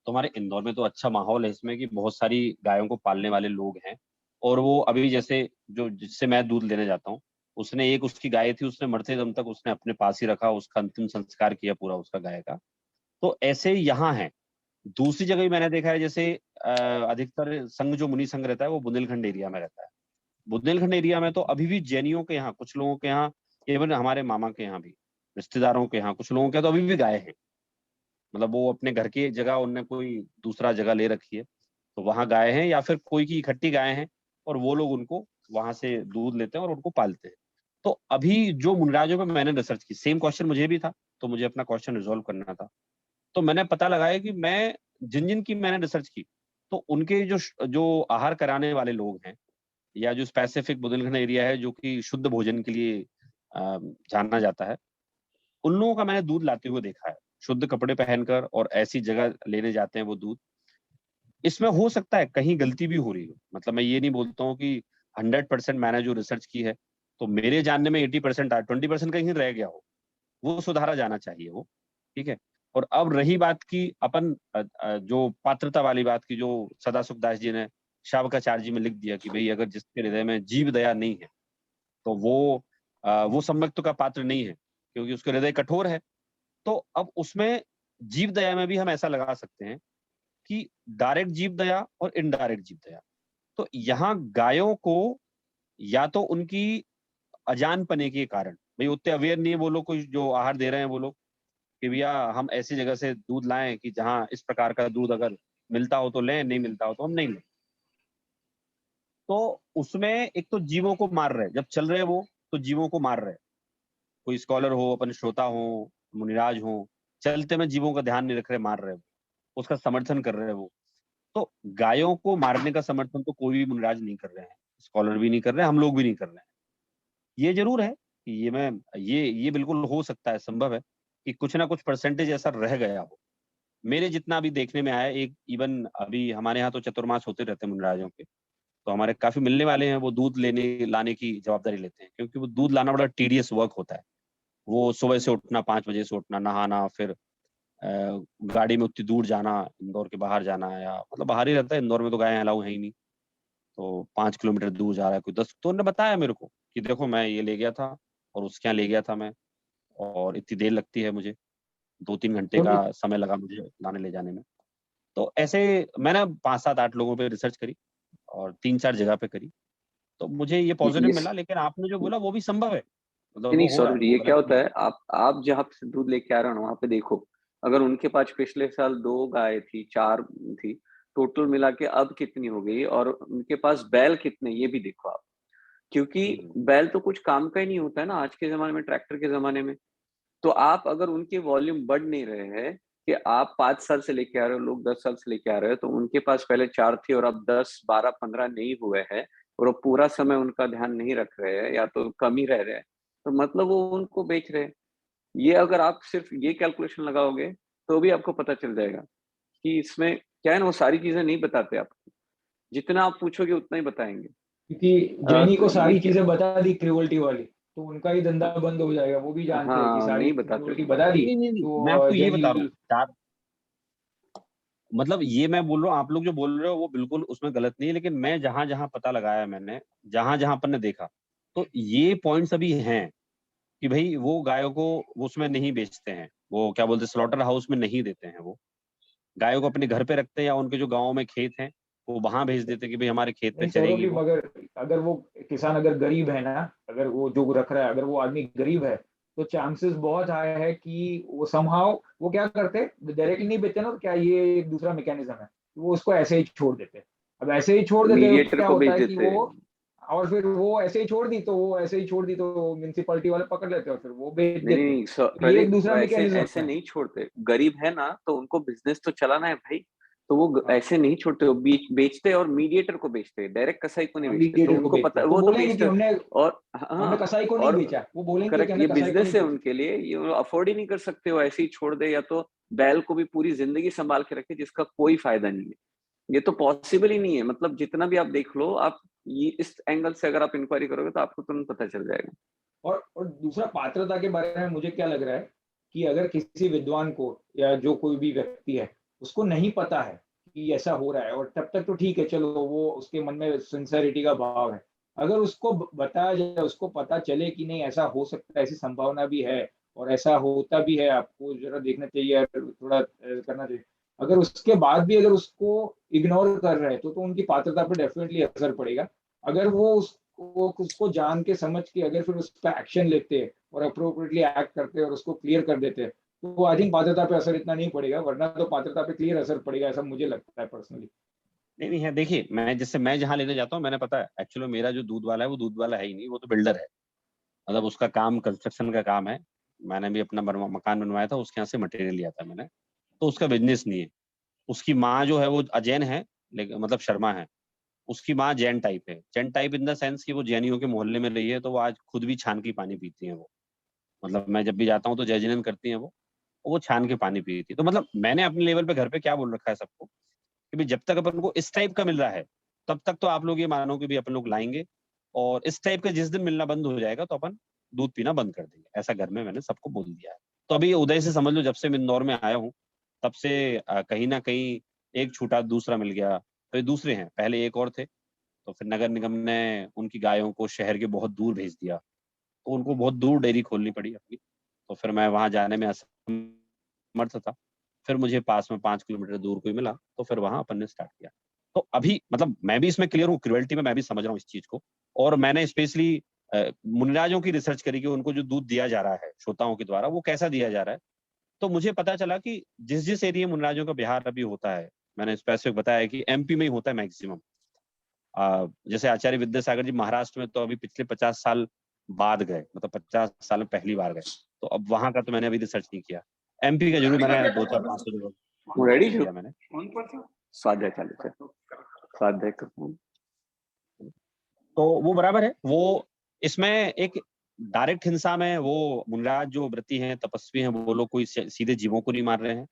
तो हमारे इंदौर में तो अच्छा माहौल है इसमें कि बहुत सारी गायों को पालने वाले लोग हैं। और वो अभी जैसे जो जिससे मैं दूध लेने जाता हूँ, उसने एक उसकी गाय थी, उसने मरते दम तक उसने अपने पास ही रखा, उसका अंतिम संस्कार किया पूरा उसका गाय का। तो ऐसे यहाँ है। दूसरी जगह भी मैंने देखा है, जैसे अधिकतर संघ जो मुनि संघ रहता है वो बुंदेलखंड एरिया में रहता है। बुंदेलखंड एरिया में तो अभी भी जैनियों के यहाँ, कुछ लोगों के यहाँ, इवन हमारे मामा के यहाँ भी, रिश्तेदारों के यहाँ कुछ लोगों के यहाँ तो अभी भी गाय है। मतलब वो अपने घर की जगह उनने कोई दूसरा जगह ले रखी है, तो वहां गाय है, या फिर कोई की इकट्ठी गाय है, और वो लोग उनको वहां से दूध लेते हैं और उनको पालते हैं। तो अभी जो मुनराजों पे मैंने रिसर्च की, सेम क्वेश्चन मुझे भी था, तो मुझे अपना क्वेश्चन रिजोल्व करना था। तो मैंने पता लगाया कि मैं जिन जिन की मैंने रिसर्च की, तो उनके जो जो आहार कराने वाले लोग हैं, या जो स्पेसिफिक बुंदेलखंड एरिया है जो कि शुद्ध भोजन के लिए जाना जाता है, उन लोगों का मैंने दूध लाते हुए देखा है, शुद्ध कपड़े पहनकर, और ऐसी जगह लेने जाते हैं वो दूध। इसमें हो सकता है कहीं गलती भी हो रही हो, मतलब मैं ये नहीं बोलता हूँ कि 100% मैंने जो रिसर्च की है, तो मेरे जानने में 80% आया, 20% कहीं रह गया हो, वो सुधारा जाना चाहिए वो। ठीक है। और अब रही बात की अपन जो पात्रता वाली बात की, जो सदा सुखदास जी ने शावकाचार्य जी में लिख दिया कि भाई अगर जिसके हृदय में जीव दया नहीं है, तो वो सम्यक्त का पात्र नहीं है, क्योंकि उसके हृदय कठोर है। तो अब उसमें जीव दया में भी हम ऐसा लगा सकते हैं कि डायरेक्ट जीव दया और इनडायरेक्ट जीव दया। तो यहाँ गायों को या तो उनकी अजानपने के कारण, भाई उतने अवेयर नहीं है वो लोग, कोई जो आहार दे रहे हैं वो लोग, कि भैया हम ऐसी जगह से दूध लाएं कि जहां इस प्रकार का दूध अगर मिलता हो तो लें, नहीं मिलता हो तो हम नहीं लें। तो उसमें एक तो जीवों को मार रहे, जब चल रहे वो, तो जीवों को मार रहे। कोई स्कॉलर हो, अपन श्रोता हो, मुनिराज हो, चलते में जीवों का ध्यान नहीं रख रहे, मार रहे वो, उसका समर्थन कर रहे हैं वो। तो गायों को मारने का समर्थन तो कोई भी मुनिराज नहीं कर रहे हैं, स्कॉलर भी नहीं कर रहे हैं, हम लोग भी नहीं कर रहे हैं। ये जरूर है कि ये बिल्कुल हो सकता है, संभव है कि कुछ ना कुछ परसेंटेज ऐसा रह गया हो। मेरे जितना भी देखने में आया, एक इवन अभी हमारे यहाँ तो चतुर्मास होते रहते हैं मुनिराजों के, तो हमारे काफी मिलने वाले हैं, वो दूध लेने लाने की जवाबदारी लेते हैं, क्योंकि वो दूध लाना बड़ा टीडियस वर्क होता है। वो सुबह से उठना, 5 बजे से उठना, नहाना, फिर गाड़ी में उतनी दूर जाना, इंदौर के बाहर जाना, या मतलब बाहर ही रहता है, इंदौर में तो गाय अलाउ है ही नहीं, तो 5 किलोमीटर दूर जा रहा है कोई 10, तो उन्होंने बताया मेरे को कि देखो मैं ये ले गया था और उसके यहाँ ले गया था मैं, और इतनी देर लगती है मुझे, 2-3 घंटे तो का समय लगा मुझे लाने ले जाने में। तो ऐसे मैंने 5-7-8 लोगों पे रिसर्च करी और 3-4 जगह पे करी, तो मुझे ये पॉजिटिव मिला। लेकिन आपने जो बोला वो भी संभव है, मतलब नहीं वो हो रहा सौरभ है, जी, वो ये क्या गलत होता नहीं है, आप जहाँ से दूध लेके आ रहे हो ना, वहाँ पे देखो, अगर उनके पास पिछले साल 2 गाय थी, 4 थी, टोटल मिला के अब कितनी हो गई, और उनके पास बैल कितने, ये भी देखो आप। क्योंकि है। बैल तो कुछ काम का ही नहीं होता है ना आज के ज़माने में, ट्रैक्टर के ज़माने में। तो आप अगर उनके वॉल्यूम बढ़ नहीं रहे हैं, कि आप 5 साल से लेके आ रहे हो, लोग 10 साल से लेके आ रहे हो, तो उनके पास पहले 4 थी और अब 10, 12, 15 नहीं हुए हैं, और वो पूरा समय उनका ध्यान नहीं रख रहे हैं, या तो कम ही रह रहे हैं, तो मतलब वो उनको बेच रहे हैं। ये अगर आप सिर्फ ये कैलकुलेशन लगाओगे, तो भी आपको पता चल जाएगा कि इसमें क्या है ना, वो सारी चीज़ें नहीं बताते आपको। जितना आप पूछोगे उतना ही बताएँगे। क्योंकि जैनी तो को ये सारी क्या, चीजें बता दी क्रूअल्टी वाली, तो उनका ही धंधा बंद हो जाएगा। वो भी जानते हैं कि हाँ, सारी नहीं बताते क्रूअल्टी उतना। बता दी नहीं, नहीं, नहीं, मैं तो आपको ये जैनी बता रहा हूँ, विल। 4 मतलब ये मैं बोल रहा हूँ, आप लोग जो बोल रहे हो वो बिल्कुल उसमें गलत नहीं है, लेकिन मैं जहाँ-जहाँ पता लगाया मैंने, जहाँ-जहाँ अपन ने देखा, तो ये पॉइंट्स अभी हैं कि भई वो गायों को वो उसमें नहीं बेचते हैं, वो क्या बोलते हैं स्लॉटर हाउस में नहीं देते हैं वो। गायों को अपने घर पे रखते हैं या उनके जो गाँव में खेत हैं, वो वहाँ भेज देते हैं कि भई हमारे खेत पे नहीं सौरभ चरेगी जी, वो। मगर अगर वो किसान अगर गरीब है ना, अगर वो जो रख रहा है, अगर वो आदमी गरीब है, तो चांसेस बहुत हाई है कि वो समहाउ वो क्या करते, डायरेक्टली नहीं बेचते ना, तो क्या ये एक दूसरा मैकेनिज्म है, वो उसको ऐसे ही छोड़ देते। अब ऐसे ही छोड़ देते तो मीडिएटर क्या को होता बेच है कि देते वो, हैं। और फिर वो ऐसे ही छोड़ दी तो वो ऐसे ही छोड़ दी तो म्यूनसिपैलिटी वाले पकड़ लेते हैं और फिर वो बेच नहीं, नहीं, देते हैं। नहीं, तो ये एक प्रदीप, दूसरा वो ऐसे मैकेनिज्म ऐसे है। नहीं छोड़ते। गरीब है ना, तो उनको बिज़नेस तो चलाना है भाई, तो वो हाँ, ऐसे नहीं छोड़ते, वो बेचते और मीडिएटर को बेचते हैं, डायरेक्ट कसाई को नहीं बेचते। तो मीडिएटर को उनको बेचते पता है, हैं तो वो तो बोलेंगे कि बेचते हैं। हमने और हमने हाँ, कसाई को नहीं और बेचा, वो बोलेंगे कि करेक्ट, हमने ये कसाई को बिज़नेस नहीं है बेचा। उनके लिए, ये वो अफ़ोर्ड ही नहीं कर सकते, वो ऐसे ही छोड़ दे, या तो बैल को भी पूरी ज़िंदगी सँभाल के रखे, जिसका कोई फ़ायदा नहीं है। ये तो पॉसिबल ही नहीं है, मतलब जितना भी आप देख लो, आप ये इस एंगल से अगर आप इंक्वायरी करोगे, तो आपको तुरंत पता चल जाएगा। और दूसरा पात्रता के बारे में मुझे क्या लग रहा है कि अगर किसी विद्वान को या जो कोई भी व्यक्ति है उसको नहीं पता है कि ऐसा हो रहा है, और तब तक तो ठीक है, चलो वो उसके मन में सिंसेरिटी का भाव है। अगर उसको बताया जाए, उसको पता चले कि नहीं ऐसा हो सकता है, ऐसी संभावना भी है और ऐसा होता भी है, आपको जरा देखना चाहिए और थोड़ा करना चाहिए। अगर उसके बाद भी अगर उसको इग्नोर कर रहे हैं तो उनकी पात्रता पर डेफिनेटली असर पड़ेगा। अगर वो उसको जान के समझ के अगर फिर उस पर एक्शन लेते हैं और अप्रोप्रिएटली एक्ट करते हैं और उसको क्लियर कर देते हैं, तो आई थिंक पात्रता पे असर इतना नहीं पड़ेगा, वरना तो पात्रता पे क्लियर असर पड़ेगा, ऐसा मुझे लगता है पर्सनली। नहीं, नहीं है, देखिए मैं जहाँ लेने जाता हूँ, मैंने पता है एक्चुअली मेरा जो दूध वाला है वो दूध वाला है ही नहीं, वो तो बिल्डर है। मतलब उसका काम कंस्ट्रक्शन का काम है। मैंने भी अपना मकान बनवाया था, उसके यहाँ से मटेरियल लिया था मैंने, तो उसका बिजनेस नहीं है। उसकी माँ जो है वो अजैन है, लेकिन मतलब शर्मा है। उसकी माँ जैन टाइप है, Jain type in the sense कि वो जैनियों के मोहल्ले में रही है, तो वो आज खुद भी छान के पानी पीती है वो। मतलब मैं जब भी जाता हूँ तो जय जिनेंद्र करती हैं वो छान के पानी पीती है। तो मतलब मैंने अपने लेवल पे घर पे क्या बोल रखा है सबको कि भाई जब तक अपन को इस टाइप का मिल रहा है, तब तक तो आप लोग ये मानो कि भी अपन लोग लाएंगे, और इस टाइप का जिस दिन मिलना बंद हो जाएगा तो अपन दूध पीना बंद कर देंगे। ऐसा घर में मैंने सबको बोल दिया है। तो अभी उदय से समझ लो, जब से मैं इंदौर में आया हूँ, तब से कहीं ना कहीं एक छूटा दूसरा मिल गया, तो ये दूसरे हैं, पहले एक और थे। तो फिर नगर निगम ने उनकी गायों को शहर के बहुत दूर भेज दिया, तो उनको बहुत दूर डेयरी खोलनी पड़ी अपनी। तो फिर मैं वहां जाने में असमर्थ था। फिर मुझे पास में 5 किलोमीटर दूर कोई मिला, तो फिर वहां अपन ने स्टार्ट किया। तो अभी मतलब मैं भी इसमें क्लियर हूँ, क्रुएल्टी में मैं भी समझ रहा हूँ इस चीज को। और मैंने स्पेशली मुनिराजों की रिसर्च करी कि उनको जो दूध दिया जा रहा है श्रोताओं के द्वारा, वो कैसा दिया जा रहा है। तो मुझे पता चला कि जिस जिस एरिया में मुनिराजों का बिहार अभी होता है, मैंने स्पेसिफिक बताया कि एमपी में ही होता है मैक्सिमम। जैसे आचार्य विद्यासागर जी महाराष्ट्र में तो अभी पिछले 50 साल बाद गए, मतलब 50 साल में पहली बार गए। तो अब वहां का तो मैंने अभी रिसर्च नहीं किया। एमपी का जरूर मैंने 2-4-500 जगह रेडी रिसर्च छो? किया मैंने। स्वाध्याय चालू है। स्वाध्याय करता तो वो बराबर है, वो इसमें एक डायरेक्ट हिंसा में वो मुनिराज जो व्रती हैं, तपस्वी हैं, वो लोग कोई सीधे जीवों को नहीं मार रहे हैं।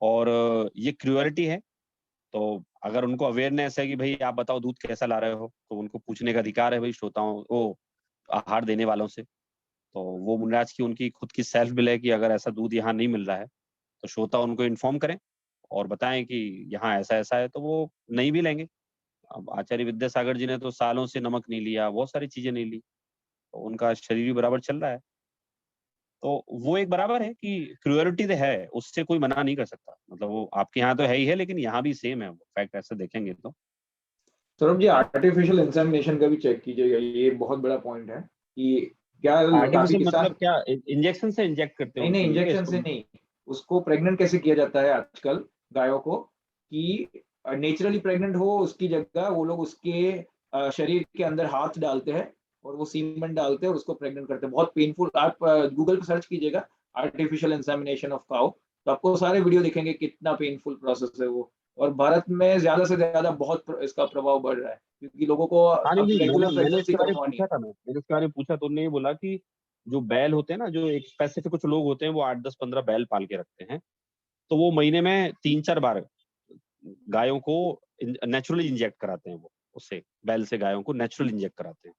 और ये क्रूअलिटी है। तो अगर उनको अवेयरनेस है कि भाई आप बताओ दूध कैसा ला रहे हो, तो उनको पूछने का अधिकार है भाई श्रोताओं वो आहार देने वालों से। तो वो मुनिराज की उनकी खुद की सेल्फ बिल है कि अगर ऐसा दूध यहाँ नहीं मिल रहा है, तो श्रोता उनको इन्फॉर्म करें और बताएं कि यहाँ ऐसा ऐसा है, तो वो नहीं भी लेंगे। अब आचार्य विद्यासागर जी ने तो सालों से नमक नहीं लिया, बहुत सारी चीजें नहीं ली, तो उनका शरीर भी बराबर चल रहा है। तो वो एक बराबर है कि क्रूअलिटी तो है, उससे कोई मना नहीं कर सकता। मतलब वो आपके यहाँ तो है ही है, लेकिन यहाँ भी सेम है वो फैक्ट, ऐसे देखेंगे तो। सौरभ जी, आर्टिफिशियल इंसेमिनेशन का भी चेक कीजिएगा, ये बहुत बड़ा पॉइंट है कि क्या काफी आर्टिफिशियल किसान, मतलब क्या, इंजेक्शन से इंजेक्ट करते हैं नहीं उनके लिए क्या इंजेक्शन इसको? से नहीं, उसको प्रेग्नेंट कैसे किया जाता है आजकल गायों को, कि नेचुरली प्रेग्नेंट हो उसकी जगह वो लोग उसके शरीर के अंदर हाथ डालते हैं और वो सीमेंट डालते हैं और उसको प्रेग्नेंट करते हैं। बहुत पेनफुल, आप गूगल पे सर्च कीजिएगा आर्टिफिशियल इंसेमिनेशन ऑफ काउ, तो आपको सारे वीडियो दिखेंगे कितना पेनफुल प्रोसेस है वो। और भारत में ज्यादा से ज्यादा बहुत इसका प्रभाव बढ़ रहा है क्योंकि लोगों को हाँ नहीं अब नहीं, रेगुलर मैंने प्रेगनेंसी इसके बारे में करवानी है। पूछा था, मैंने इसके बारे में पूछा तो उन्होंने ये बोला कि जो बैल होते हैं ना, जो एक स्पेसिफिक कुछ लोग होते हैं वो 8, 10, 15 बैल पाल के रखते हैं, तो वो महीने में 3, 4 बार गायों को नेचुरली इंजेक्ट कराते हैं। वो उससे बैल से गायों को नेचुरल इंजेक्ट कराते हैं।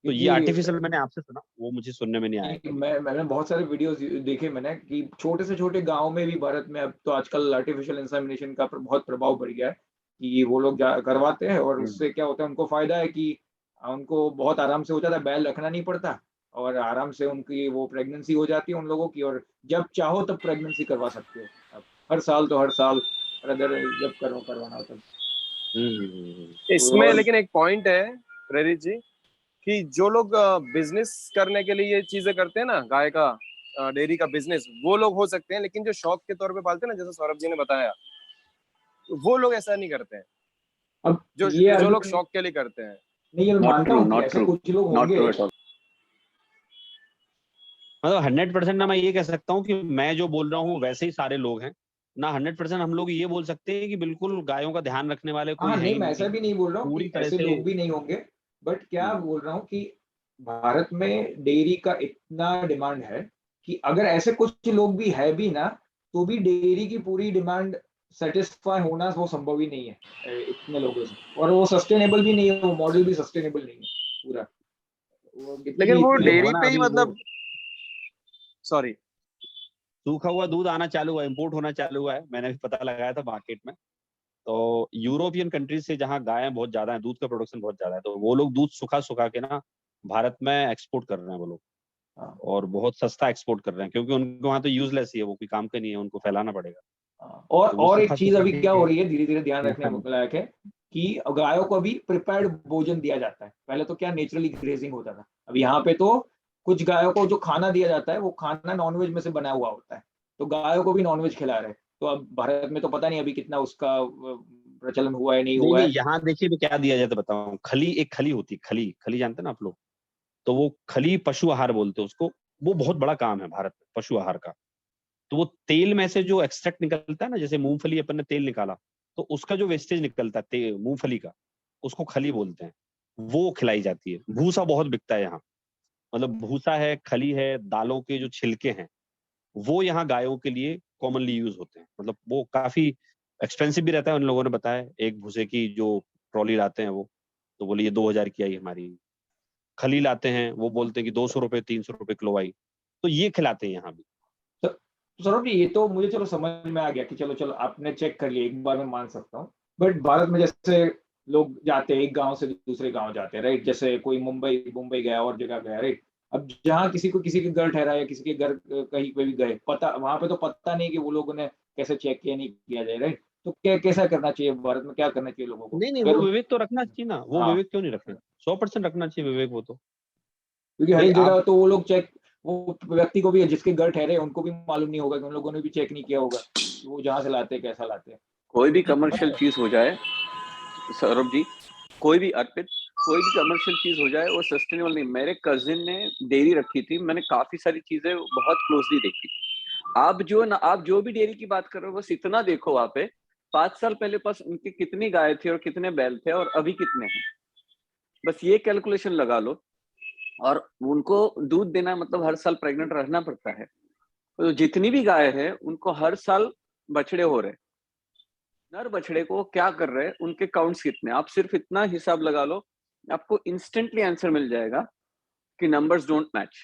तो ये क्योंकि आर्टिफिशियल मैंने आपसे सुना, वो मुझे सुनने में नहीं आया कभी। मैंने बहुत सारे वीडियोस देखे मैंने कि छोटे से छोटे गांव में भी भारत में अब तो आजकल आर्टिफिशियल इंसेमिनेशन का बहुत प्रभाव बढ़ गया है कि वो लोग करवाते हैं और हम्म। उससे क्या होता है, उनको फायदा है कि उनको बहुत आराम से हो जाता है, बैल रखना नहीं पड़ता और आराम से उनकी वो प्रेगनेंसी हो जाती है उन लोगों की, और जब चाहो तब प्रेगनेंसी करवा सकते हो आप, हर साल तो हर साल, और अगर जब करवाना हो तब। इसमें और लेकिन एक पॉइंट है प्रेरित जी, कि जो लोग बिजनेस करने के लिए ये चीजें करते हैं ना, गाय का डेयरी का बिजनेस, वो लोग हो सकते हैं, लेकिन जो शौक के तौर पे पालते हैं ना, जैसे सौरभ जी ने बताया, वो लोग ऐसा नहीं करते हैं। अब जो ये जो लोग आर्गुमेंट, शौक के लिए करते हैं। नहीं ये मैं नॉट मानता ट्रू, हूँ कि नॉट ऐसे ट्रू, कुछ लोग नॉट होंगे। True at all. मतलब 100% ना मैं ये कह सकता हूँ कि मैं जो बोल रहा हूँ वैसे ही सारे लोग हैं ना, 100% हम लोग ये बोल सकते हैं कि बिल्कुल गायों का ध्यान रखने वाले हाँ कोई है नहीं, ही मैं ऐसा नहीं। भी नहीं बोल रहा हूँ पूरी कि तरह ऐसे से लोग भी नहीं होंगे, बट क्या हम्म, बोल रहा हूँ कि भारत में डेयरी का इतना डिमांड है कि अगर ऐसे कुछ लोग भी है भी ना, तो भी डेयरी की पूरी डिमांड सेटिस्फाई होना वो संभव ही नहीं है इतने लोगों से, और वो सस्टेनेबल भी नहीं है, वो मॉडल भी सस्टेनेबल नहीं है पूरा, वो लेकिन कितनी वो ये इतनी हुआ डेयरी ना पे ही अभी वो मतलब, सॉरी, सूखा हुआ दूध आना चालू हुआ, इम्पोर्ट होना चालू हुआ है, मैंने भी पता लगाया था मार्केट में। तो यूरोपियन कंट्रीज से जहाँ गायें बहुत ज्यादा है, दूध का प्रोडक्शन बहुत ज्यादा है, तो वो लोग दूध सुखा सुखा के ना भारत में एक्सपोर्ट कर रहे हैं वो लोग, हाँ, और बहुत सस्ता एक्सपोर्ट कर रहे हैं, क्योंकि उनको वहाँ तो यूजलेस ही है, वो कोई काम का नहीं है, उनको फैलाना पड़ेगा। हाँ। तो वो और सुखा एक चीज सुखा अभी क्या के हो रही है, धीरे धीरे ध्यान रखने हाँ, लायक है कि गायों को अभी प्रिपेयर्ड भोजन दिया जाता है। पहले तो क्या नेचुरली ग्रेजिंग होता था, अब यहाँ पे तो कुछ गायों को जो खाना दिया जाता है वो खाना नॉनवेज में से बना हुआ होता है, तो गायों को भी नॉनवेज खिला रहे हैं। तो अब भारत में तो पता नहीं अभी कितना उसका प्रचलन हुआ है नहीं नहीं हुआ नहीं, है। यहाँ देखिए भी क्या दिया जाए तो बताऊं, खली, एक खली होती है, खली खली जानते हैं ना आप लोग? तो वो खली पशु आहार बोलते हैं उसको, वो बहुत बड़ा काम है भारत में पशु आहार का। तो वो तेल में से जो एक्सट्रैक्ट निकलता है ना, जैसे मूंगफली अपन ने तेल निकाला, तो उसका जो वेस्टेज निकलता है मूंगफली का, उसको खली बोलते हैं, वो खिलाई जाती है। भूसा बहुत बिकता है यहाँ, मतलब भूसा है, खली है, दालों के जो छिलके हैं, वो यहाँ गायों के लिए कॉमनली यूज होते हैं। मतलब वो काफी एक्सपेंसिव भी रहता है, उन लोगों ने बताया, एक भूसे की जो ट्रॉली लाते हैं वो, तो बोले ये 2000 की आई हमारी। खली लाते हैं, वो बोलते हैं कि 200 रुपए 300 रुपए किलो आई। तो ये खिलाते हैं यहाँ भी। तो सौरभ जी, ये तो मुझे चलो समझ में आ गया कि चलो चलो आपने चेक कर लिया, एक बार मैं मान सकता हूँ। बट भारत में जैसे लोग जाते हैं एक गांव से दूसरे गांव जाते हैं, राइट, जैसे कोई मुंबई मुंबई गया और जगह गया, राइट। अब जहाँ किसी को किसी के घर ठहरा या किसी के घर कहीं पे भी गए, पता वहां पे तो पता नहीं कि वो लोगों ने कैसे चेक किया नहीं किया जाए, राइट। तो क्या कैसा करना चाहिए भारत में, क्या करना चाहिए लोगों को नहीं नहीं, अगर वो विवेक तो रखना चाहिए ना, वो हाँ, विवेक क्यों नहीं रखना? 100% रखना चाहिए विवेक वो तो। क्योंकि हर भाई एक जगह आप, तो वो लोग चेक, वो व्यक्ति को भी जिसके घर ठहरे उनको भी मालूम नहीं होगा कि उन लोगों ने भी चेक नहीं किया होगा कि वो जहाँ से लाते हैं कैसा लाते हैं। कोई भी नहीं पता कमर्शियल है। चीज हो जाए सौरभ जी, कोई भी अर्पित, कोई भी कमर्शियल चीज हो जाए वो सस्टेनेबल नहीं। मेरे कजिन ने डेयरी रखी थी, मैंने काफी सारी चीजें बहुत क्लोजली देखी। आप जो भी डेयरी की बात कर रहे हो बस इतना देखो, वहां पे 5 साल पहले पास उनकी कितनी गाय थी और कितने बैल थे और अभी कितने हैं, बस ये कैलकुलेशन लगा लो। और उनको दूध देना मतलब हर साल प्रेग्नेंट रहना पड़ता है। तो जितनी भी गाय है उनको हर साल बछड़े हो रहे, नर बछड़े को क्या कर रहे हैं, उनके काउंट्स कितने, आप सिर्फ इतना हिसाब लगा लो, आपको इंस्टेंटली आंसर मिल जाएगा कि नंबर्स डोंट मैच,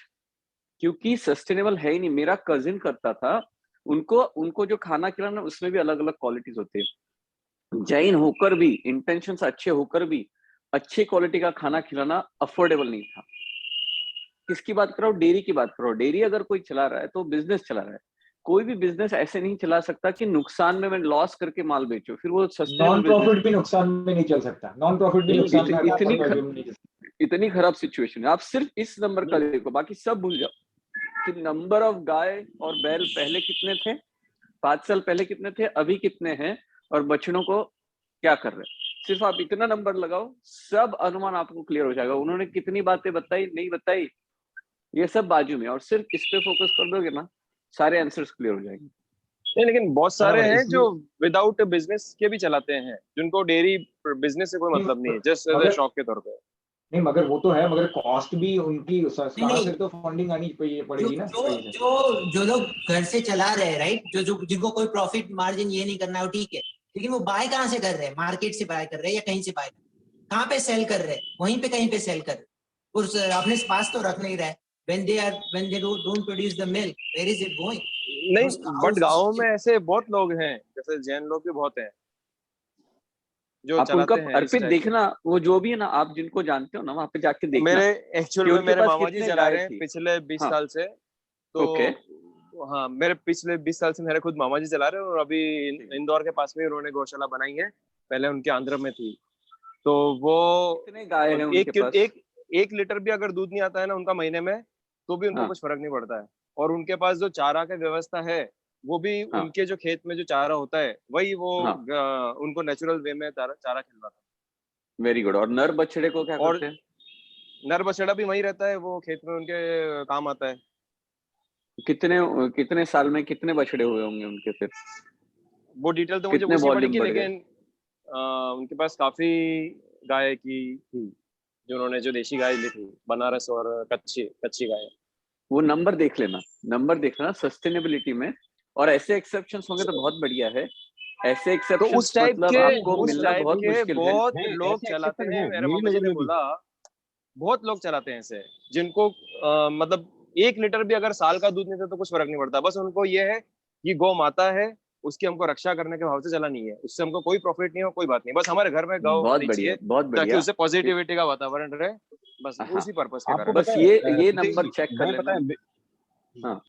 क्योंकि सस्टेनेबल है ही नहीं। मेरा कजिन करता था, उनको जो खाना खिलाना उसमें भी अलग अलग क्वालिटीज होती है। जैन होकर भी, इंटेंशन अच्छे होकर भी अच्छी क्वालिटी का खाना खिलाना अफोर्डेबल नहीं था। किसकी बात कर रहा हूँ? डेयरी की बात कर रहा हूँ। डेयरी अगर कोई चला रहा है तो बिजनेस चला रहा है। कोई भी बिजनेस ऐसे नहीं चला सकता कि नुकसान में मैं लॉस करके माल बेचूं, फिर वो सस्टेनेबल नॉन बिजनेस प्रॉफिट भी नुकसान में नहीं चल सकता, नॉन प्रॉफिट भी नुकसान में इतनी खराब सिचुएशन है। आप सिर्फ इस नंबर का देखो, बाकी सब भूल जाओ कि नंबर ऑफ गाय और बैल पहले कितने थे, 5 साल पहले कितने थे, अभी कितने हैं, और बछड़ों को क्या कर रहे हैं। सिर्फ आप इतना नंबर लगाओ, सब अनुमान आपको क्लियर हो जाएगा। उन्होंने कितनी बातें बताई नहीं बताई ये सब बाजू में, और सिर्फ इस पे फोकस कर दोगे ना, सारे आंसर्स क्लियर हो जाएंगे। नहीं, लेकिन बहुत सारे बराबर, हैं जो विदाउट बिजनेस के भी चलाते हैं, जिनको डेयरी बिजनेस से कोई मतलब नहीं है, जस्ट एज शौक के तौर पे। नहीं, मगर वो तो है, मगर कॉस्ट भी उनकी नहीं, कहाँ से तो फंडिंग आनी पड़ेगी ना। जो लोग घर से चला रहे हैं, राइट, जो जिनको कोई प्रॉफिट मार्जिन ये नहीं करना है, ठीक है, लेकिन वो बाय कहाँ से कर रहे हैं? मार्केट से बाय कर रहे हैं या कहीं से बाय कर रहे हैं? कहाँ पे सेल कर रहे हैं? वहीं पे कहीं पे सेल कर रहे हैं, और अपने पास तो रख नहीं रहे। when they don't produce the milk, where is it going? नहीं, बट गाँव में ऐसे बहुत लोग हैं, जैसे जैन लोग भी बहुत हैं जो आप उनका चलाते हैं। अर्पित देखना, वो जो भी है ना, आप जिनको जानते हो ना, वहां पे जाके देखना। मेरे एक्चुअल में मेरे मामा जी चला रहे हैं पिछले 20 हाँ, साल से, तो हाँ, मेरे पिछले 20 साल से मेरे खुद मामा जी चला रहे हैं, और अभी इंदौर के पास में उन्होंने गौशाला बनाई है, पहले उनके आंध्र में थी। तो वो कितने गाय हैं उनके पास? एक लीटर भी अगर दूध नहीं आता है ना उनका महीने में, तो भी उनको कुछ फर्क नहीं पड़ता है। और उनके पास जो चारा की व्यवस्था है, वो भी उनके जो खेत में जो चारा होता है, वही वो उनको नेचुरल वे में चारा खिलवाता है। Very good. और नर बछड़े को क्या करते हैं? नर बछड़ा भी वही रहता है, वो खेत में उनके काम आता है। कितने साल में कितने बछड़े हुए होंगे उनके? फिर वो डिटेल तो मुझे पूछनी पड़ेगी, लेकिन उनके पास काफी गाय की थी, जो उन्होंने जो देशी गाय ली थी, बनारस और कच्ची गाय। वो नंबर देख लेना सस्टेनेबिलिटी में, और ऐसे एक्सेप्शंस होंगे तो बहुत बढ़िया है। ऐसे एक्सेप्शंस तो उस टाइप मतलब के आपको मिलना बहुत मुश्किल है। बहुत लोग चलाते हैं। मेरे मामा जी ने बोला बहुत लोग चलाते हैं ऐसे, जिनको मतलब 1 लीटर भी अगर साल का दूध नहीं देता तो कुछ फर्क नहीं पड़ता। बस उनको ये है कि गौ माता है, उसकी हमको रक्षा करने के भाव से चलानी है, उससे हमको कोई प्रॉफिट नहीं हो, कोई बात नहीं, बस हमारे घर में गौ होनी चाहिए, ताकि उससे पॉजिटिविटी का वातावरण रहे, बस उसी पर्पस के कारण। बस ये नंबर चेक कर लेना। हाँ,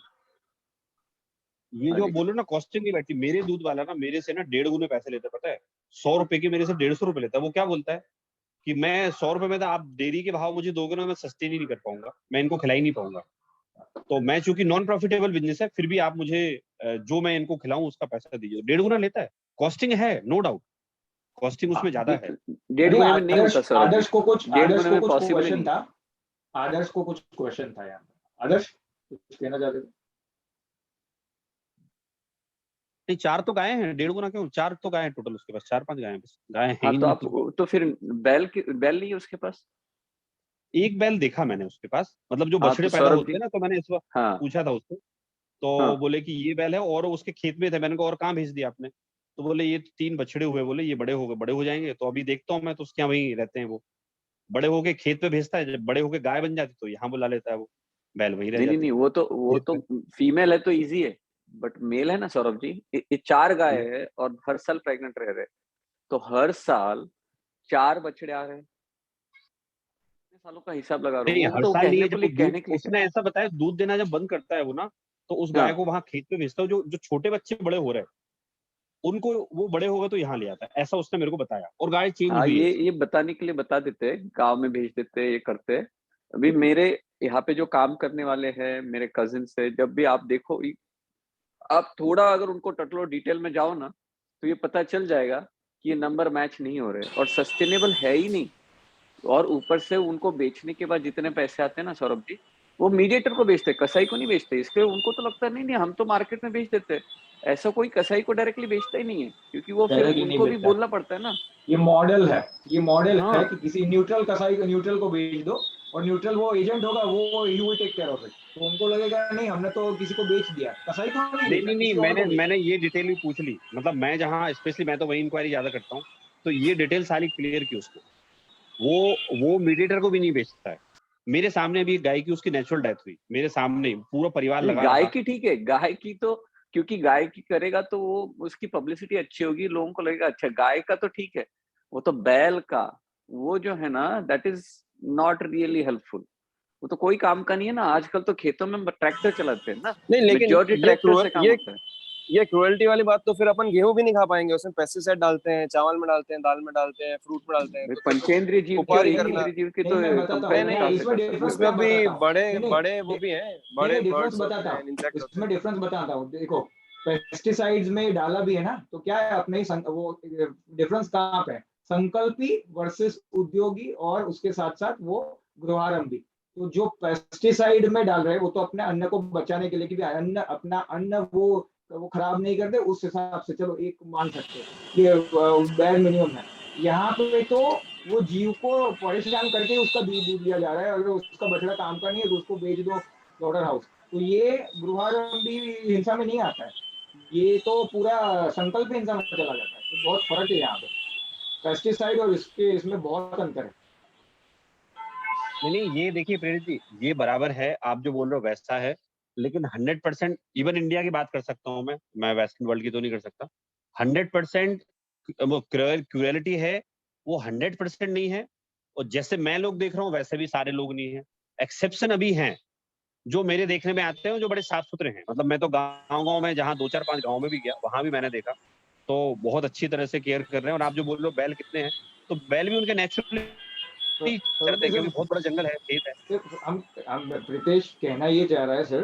ये जो बोलो ना, कॉस्टिंग नहीं बैठती। मेरे दूध वाला ना मेरे से ना 1.5 गुने पैसे लेता, पता है? 100 रुपए के मेरे से 150 रुपए लेता है। वो क्या बोलता है कि मैं 100 रुपए में, आप डेयरी के भाव मुझे दोगे ना, मैं सस्टेन ही नहीं कर पाऊंगा, मैं इनको खिला ही नहीं पाऊंगा। तो मैं चूंकि नॉन प्रॉफिटेबल बिजनेस है, फिर भी आप मुझे जो मैं इनको खिलाऊं उसका पैसा दीजिए। 1.5 गुना लेता है। कॉस्टिंग है, नो डाउट, कॉस्टिंग उसमें ज्यादा है। 1.5 गुने में नहीं होता सर। आदर्श को कुछ पॉसिबल था। आदर्श को कुछ क्वेश्चन था यार। आदर्श कुछ कहना चाहते थे? नहीं, 4 तो गाय हैं, 1.5 गुना क्यों? 4 तो गाय हैं टोटल उसके पास, 4-5 गाय हैं बस, गाय है ही नहीं। तो फिर बैल नहीं है उसके पास? एक बैल देखा मैंने उसके पास, मतलब जो बछड़े पैदा होते हैं ना, तो मैंने इस वक्त पूछा था उसको, तो बोले कि ये बैल है, और उसके खेत में थे। मैंने कहा और कहाँ भेज दिया आपने? तो बोले ये 3 बछड़े हुए, बोले ये बड़े हो जाएंगे, तो अभी देखता हूँ मैं, तो उसके यहाँ वहीं रहते हैं वो। बड़े होके खेत पे भेजता है, जब बड़े होके गाय बन जाती तो यहाँ बुला लेता है वो, बैल वहीं रह जाती। नहीं, वो तो फीमेल है तो इजी है, बट मेल है ना सौरभ जी। ये 4 गाय है और हर साल प्रेग्नेंट रह रहे, तो हर साल 4 बछड़े आ रहे हैं। सालों का हिसाब लगा रहा हूँ। हर साल नहीं है। उसने ऐसा बताया, दूध देना जब बंद करता है वो ना, तो उस गाय को वहां खेत पे भेजता है। जो छोटे बच्चे बड़े हो रहे हैं उनको, वो बड़े होगा तो यहाँ ले आता है, ऐसा उसने मेरे को बताया। और गाय चेंज हुई है। ये बताने के लिए बता देते हैं, गाँव में भेज देते हैं, ये करते हैं। अभी मेरे यहाँ पे जो काम करने वाले हैं, मेरे कजिन से, जब भी आप देखो, आप थोड़ा अगर उनको टटलो डिटेल में जाओ ना, तो ये पता चल जाएगा कि ये नंबर मैच नहीं हो रहे और सस्टेनेबल है ही नहीं। और ऊपर से उनको बेचने के बाद जितने पैसे आते हैं ना सौरभ जी, वो मीडिएटर को बेचते, कसाई को नहीं बेचते। इसलिए उनको तो लगता नहीं हम तो मार्केट में बेच देते। ऐसा कोई कसाई को डायरेक्टली बेचता ही नहीं है, क्योंकि वो फिर उनको भी बोलना पड़ता है ना। ये मॉडल है कि किसी न्यूट्रल कसाई को, न्यूट्रल को बेच दो, और न्यूट्रल वो एजेंट होगा, वो he will take care of it. तो उनको लगेगा नहीं, हमने तो किसी को बेच दिया, कसाई को नहीं, मैंने ये डिटेल भी पूछ ली। मतलब मैं जहाँ स्पेशली, मैं तो वही इंक्वायरी ज्यादा करता हूँ, तो ये डिटेल सारी क्लियर की उसको। वो मीडिएटर को भी नहीं बेचता है। मेरे सामने अभी गाय की, उसकी नेचुरल डेथ हुई मेरे सामने, पूरा परिवार लगा। गाय की ठीक है, गाय की तो क्योंकि गाय की करेगा तो वो उसकी पब्लिसिटी अच्छी होगी, लोगों को लगेगा अच्छा। गाय का तो ठीक है, वो तो बैल का वो जो है ना, that is not really helpful. वो तो कोई काम का नहीं है ना। आजकल तो खेतों में ट्रैक्टर चलाते हैं ना, नहीं, लेकिन मेजॉरिटी ट्रैक्टर से काम होता है। ये क्रुएल्टी वाली बात तो फिर अपन गेहूं भी नहीं खा पाएंगे, उसमें पेस्टिसाइड डालते हैं, चावल में डालते हैं, दाल में डालते हैं, फ्रूट में डालते हैं, तो फिर पंचेंद्रिय जीव की और उपहार ही करना। इंद्रिय जीव की नहीं, तो मैं बताता हूँ, कंपेयर नहीं, कहाँ से इसमें कर सकते डिफरेंस हैं? क्या उसमें भी बताता हूँ। बड़े नहीं, बड़े वो भी हैं, बड़े डिफरेंस बर्ड्स होते बताता हैं, हूँ, इंसेक्ट होते इसमें हैं। डिफरेंस बताता हूँ। देखो, पेस्टिसाइड्स में डाला भी है ना, तो क्या है अपने ही वो डिफरेंस कहाँ पे है? संकल्पी वर्सेस उद्योगी, और उसके साथ साथ वो गृहारंभी। तो जो पेस्टिसाइड में डाल रहे हैं वो तो अपने अन्न को बचाने के लिए, कि अन्न, अपना अन्न वो खराब नहीं करते, उस हिसाब से चलो एक मान सकते हैं ये बैर मिनिमम है। यहाँ पे तो वो जीव को परेशान करके उसका दूध लिया जा रहा है, अगर उसका बछड़ा काम का नहीं है तो उसको बेच दो स्लॉटर हाउस। तो ये गृहारंभी हिंसा में नहीं आता है, ये तो पूरा संकल्प हिंसा में चला जाता है। तो बहुत फर्क है यहाँ पे, पेस्टिसाइड और इसके इसमें बहुत अंतर है। नहीं, ये देखिए प्रेरित जी, ये बराबर है, आप जो बोल रहे हो वैसा है, लेकिन 100% इवन इंडिया की बात कर सकता हूँ मैं वेस्टर्न वर्ल्ड की तो नहीं कर सकता। 100% वो क्रूएलिटी है, वो 100% नहीं है। और जैसे मैं लोग देख रहा हूँ वैसे भी सारे लोग नहीं है, एक्सेप्शन अभी हैं जो मेरे देखने में आते हैं, जो बड़े साफ सुथरे हैं। मतलब मैं तो गाँव में जहाँ 2-4-5 गाँव में भी गया, वहां भी मैंने देखा, तो बहुत अच्छी तरह से केयर कर रहे हैं। और आप जो बोल रहे हो बैल कितने हैं, तो बैल भी उनके नेचुरली चलते हैं, क्योंकि बहुत बड़ा जंगल है, खेत है। सिर्फ हम प्रीतेश कहना ये चाह रहा है सर,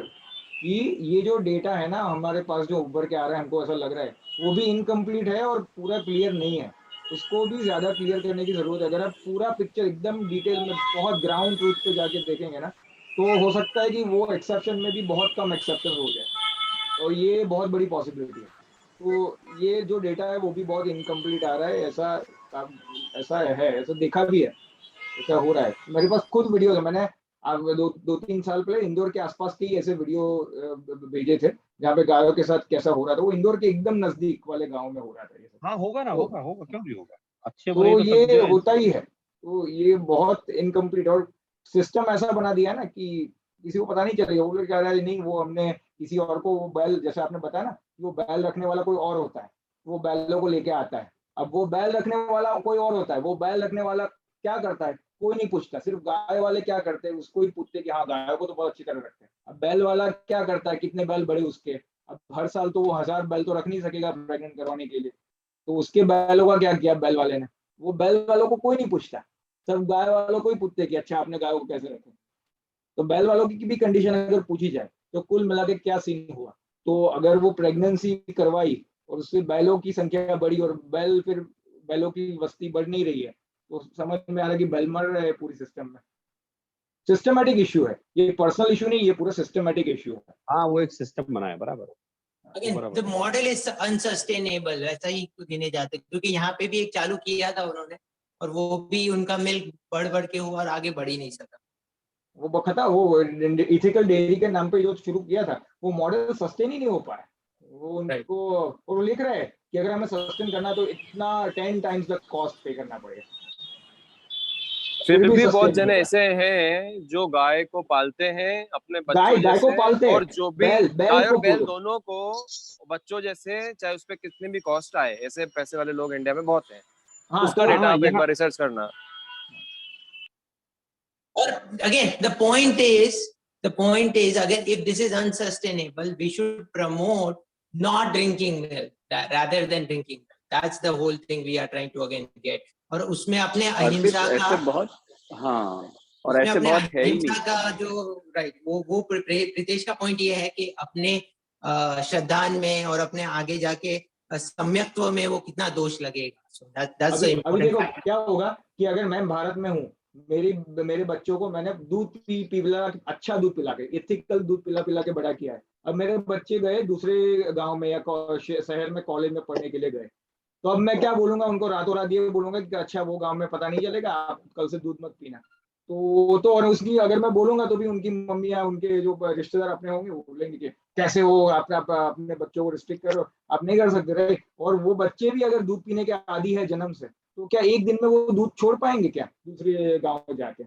कि ये जो डेटा है ना हमारे पास जो उभर के आ रहा है, हमको ऐसा लग रहा है वो भी इनकम्प्लीट है और पूरा क्लियर नहीं है। उसको भी ज्यादा क्लियर करने की जरूरत है। अगर आप पूरा पिक्चर एकदम डिटेल में बहुत ग्राउंड ट्रूथ पे जाके देखेंगे ना, तो हो सकता है कि वो एक्सेप्शन में भी बहुत कम एक्सेप्शन हो जाए, और ये बहुत बड़ी पॉसिबिलिटी है। तो ये जो डेटा है वो भी बहुत इनकम्प्लीट आ रहा है, ऐसा है, ऐसा देखा भी है, ऐसा हो रहा है। मेरे पास खुद वीडियो है, मैंने अब 2-3 साल पहले इंदौर के आसपास के ही ऐसे वीडियो भेजे थे, जहाँ पे गायों के साथ कैसा हो रहा था। वो इंदौर के एकदम नजदीक वाले गांव में हो रहा था ये सब। हाँ होगा ना, तो, होगा, क्यों नहीं होगा। अच्छे बुरे तो तो सब ये जगह होता ही है। तो ये बहुत इनकम्प्लीट, और सिस्टम ऐसा बना दिया ना कि किसी को पता नहीं चलेगा। वो लोग कह रहा है नहीं, वो हमने किसी और को, वो बैल जैसे आपने बताया ना, वो बैल रखने वाला कोई और होता है, वो बैलों को लेके आता है। अब वो बैल रखने वाला कोई और होता है, वो बैल रखने वाला क्या करता है कोई नहीं पूछता, सिर्फ गाय वाले क्या करते हैं उसको ही पूछते हैं कि हाँ गायों को तो बहुत अच्छी तरह रखते हैं। अब बैल वाला क्या करता है, कितने बैल बड़े उसके, अब हर साल तो वो 1000 बैल तो रख नहीं सकेगा प्रेग्नेंट करवाने के लिए, तो उसके बैलों का क्या किया बैल वाले ने, वो बैल वालों को कोई नहीं पूछता, सब गाय वालों को ही पूछते कि अच्छा आपने गायों को कैसे रखे। तो बैल वालों की भी कंडीशन अगर पूछी जाए तो कुल मिला के क्या सीन हुआ। तो अगर वो प्रेगनेंसी करवाई और उससे बैलों की संख्या बढ़ी, और फिर बैलों की बस्ती बढ़ नहीं रही है, तो समझ में आ रहा है कि बैल मर रहे हैं पूरी सिस्टम में। सिस्टमेटिक इश्यू है ये, पर्सनल इश्यू नहीं, ये पूरा सिस्टमेटिक इश्यू है। हाँ, वो एक सिस्टम बना है, बराबर है। Again the model is unsustainable, वैसा ही गिने जाते, क्योंकि यहाँ पे भी एक चालू किया था उन्होंने, और वो भी उनका मिल्क बढ़ के हुआ और आगे बढ़ ही नहीं सका। वो बखता वो इथिकल डेयरी के नाम पे जो शुरू किया था, वो मॉडल सस्टेन ही नहीं हो पाया। वो उनको, और वो लिख रहे हैं कि अगर हमें सस्टेन करना तो इतना 10 टाइम्स द कॉस्ट पे करना पड़ेगा। फिर भी बहुत सस्टेन जन नहीं ऐसे हैं जो गाय को पालते हैं अपने बच्चों गाय को जैसे, पालते हैं, और जो भी बैल गाय और को बैल बोलो। दोनों को बच्चों जैसे, चाहे उस पर कितनी भी कॉस्ट आए, ऐसे पैसे वाले लोग इंडिया में बहुत हैं। हाँ, उसका तो डेटा हाँ, आप एक यहाँ बार रिसर्च करना। और again the point is again, if this is unsustainable, we should promote not drinking milk rather than drinking milk. That's the whole thing we are trying to again get. और उसमें अपने अहिंसा का, ऐसे बहुत, हाँ, और उसमें ऐसे अपने बहुत है ही अहिंसा नहीं। का जो राइट, वो प्रीतेश का पॉइंट ये है कि अपने श्रद्धान में और अपने आगे जाके सम्यक्त्व में वो कितना दोष लगेगा। So that's the अभी important देखो factor. क्या होगा कि अगर मैं भारत में हूँ, मेरे बच्चों को मैंने दूध पिला, अच्छा दूध पिला के, एथिकल दूध पिला के बड़ा किया है। अब मेरे बच्चे गए दूसरे गांव में या शहर में कॉलेज में पढ़ने के लिए गए, तो अब मैं क्या बोलूंगा उनको, रातों रात ये बोलूंगा कि अच्छा वो गांव में पता नहीं चलेगा, आप कल से दूध मत पीना। तो और उसकी अगर मैं बोलूंगा तो भी उनकी मम्मी या उनके जो रिश्तेदार अपने होंगे वो बोलेंगे कि कैसे वो अपने बच्चों को रिस्ट्रिक्ट करो, आप नहीं कर सकते रहे। और वो बच्चे भी अगर दूध पीने के आदी है जन्म से, तो क्या एक दिन में वो दूध छोड़ पाएंगे क्या दूसरे गांव में जाके?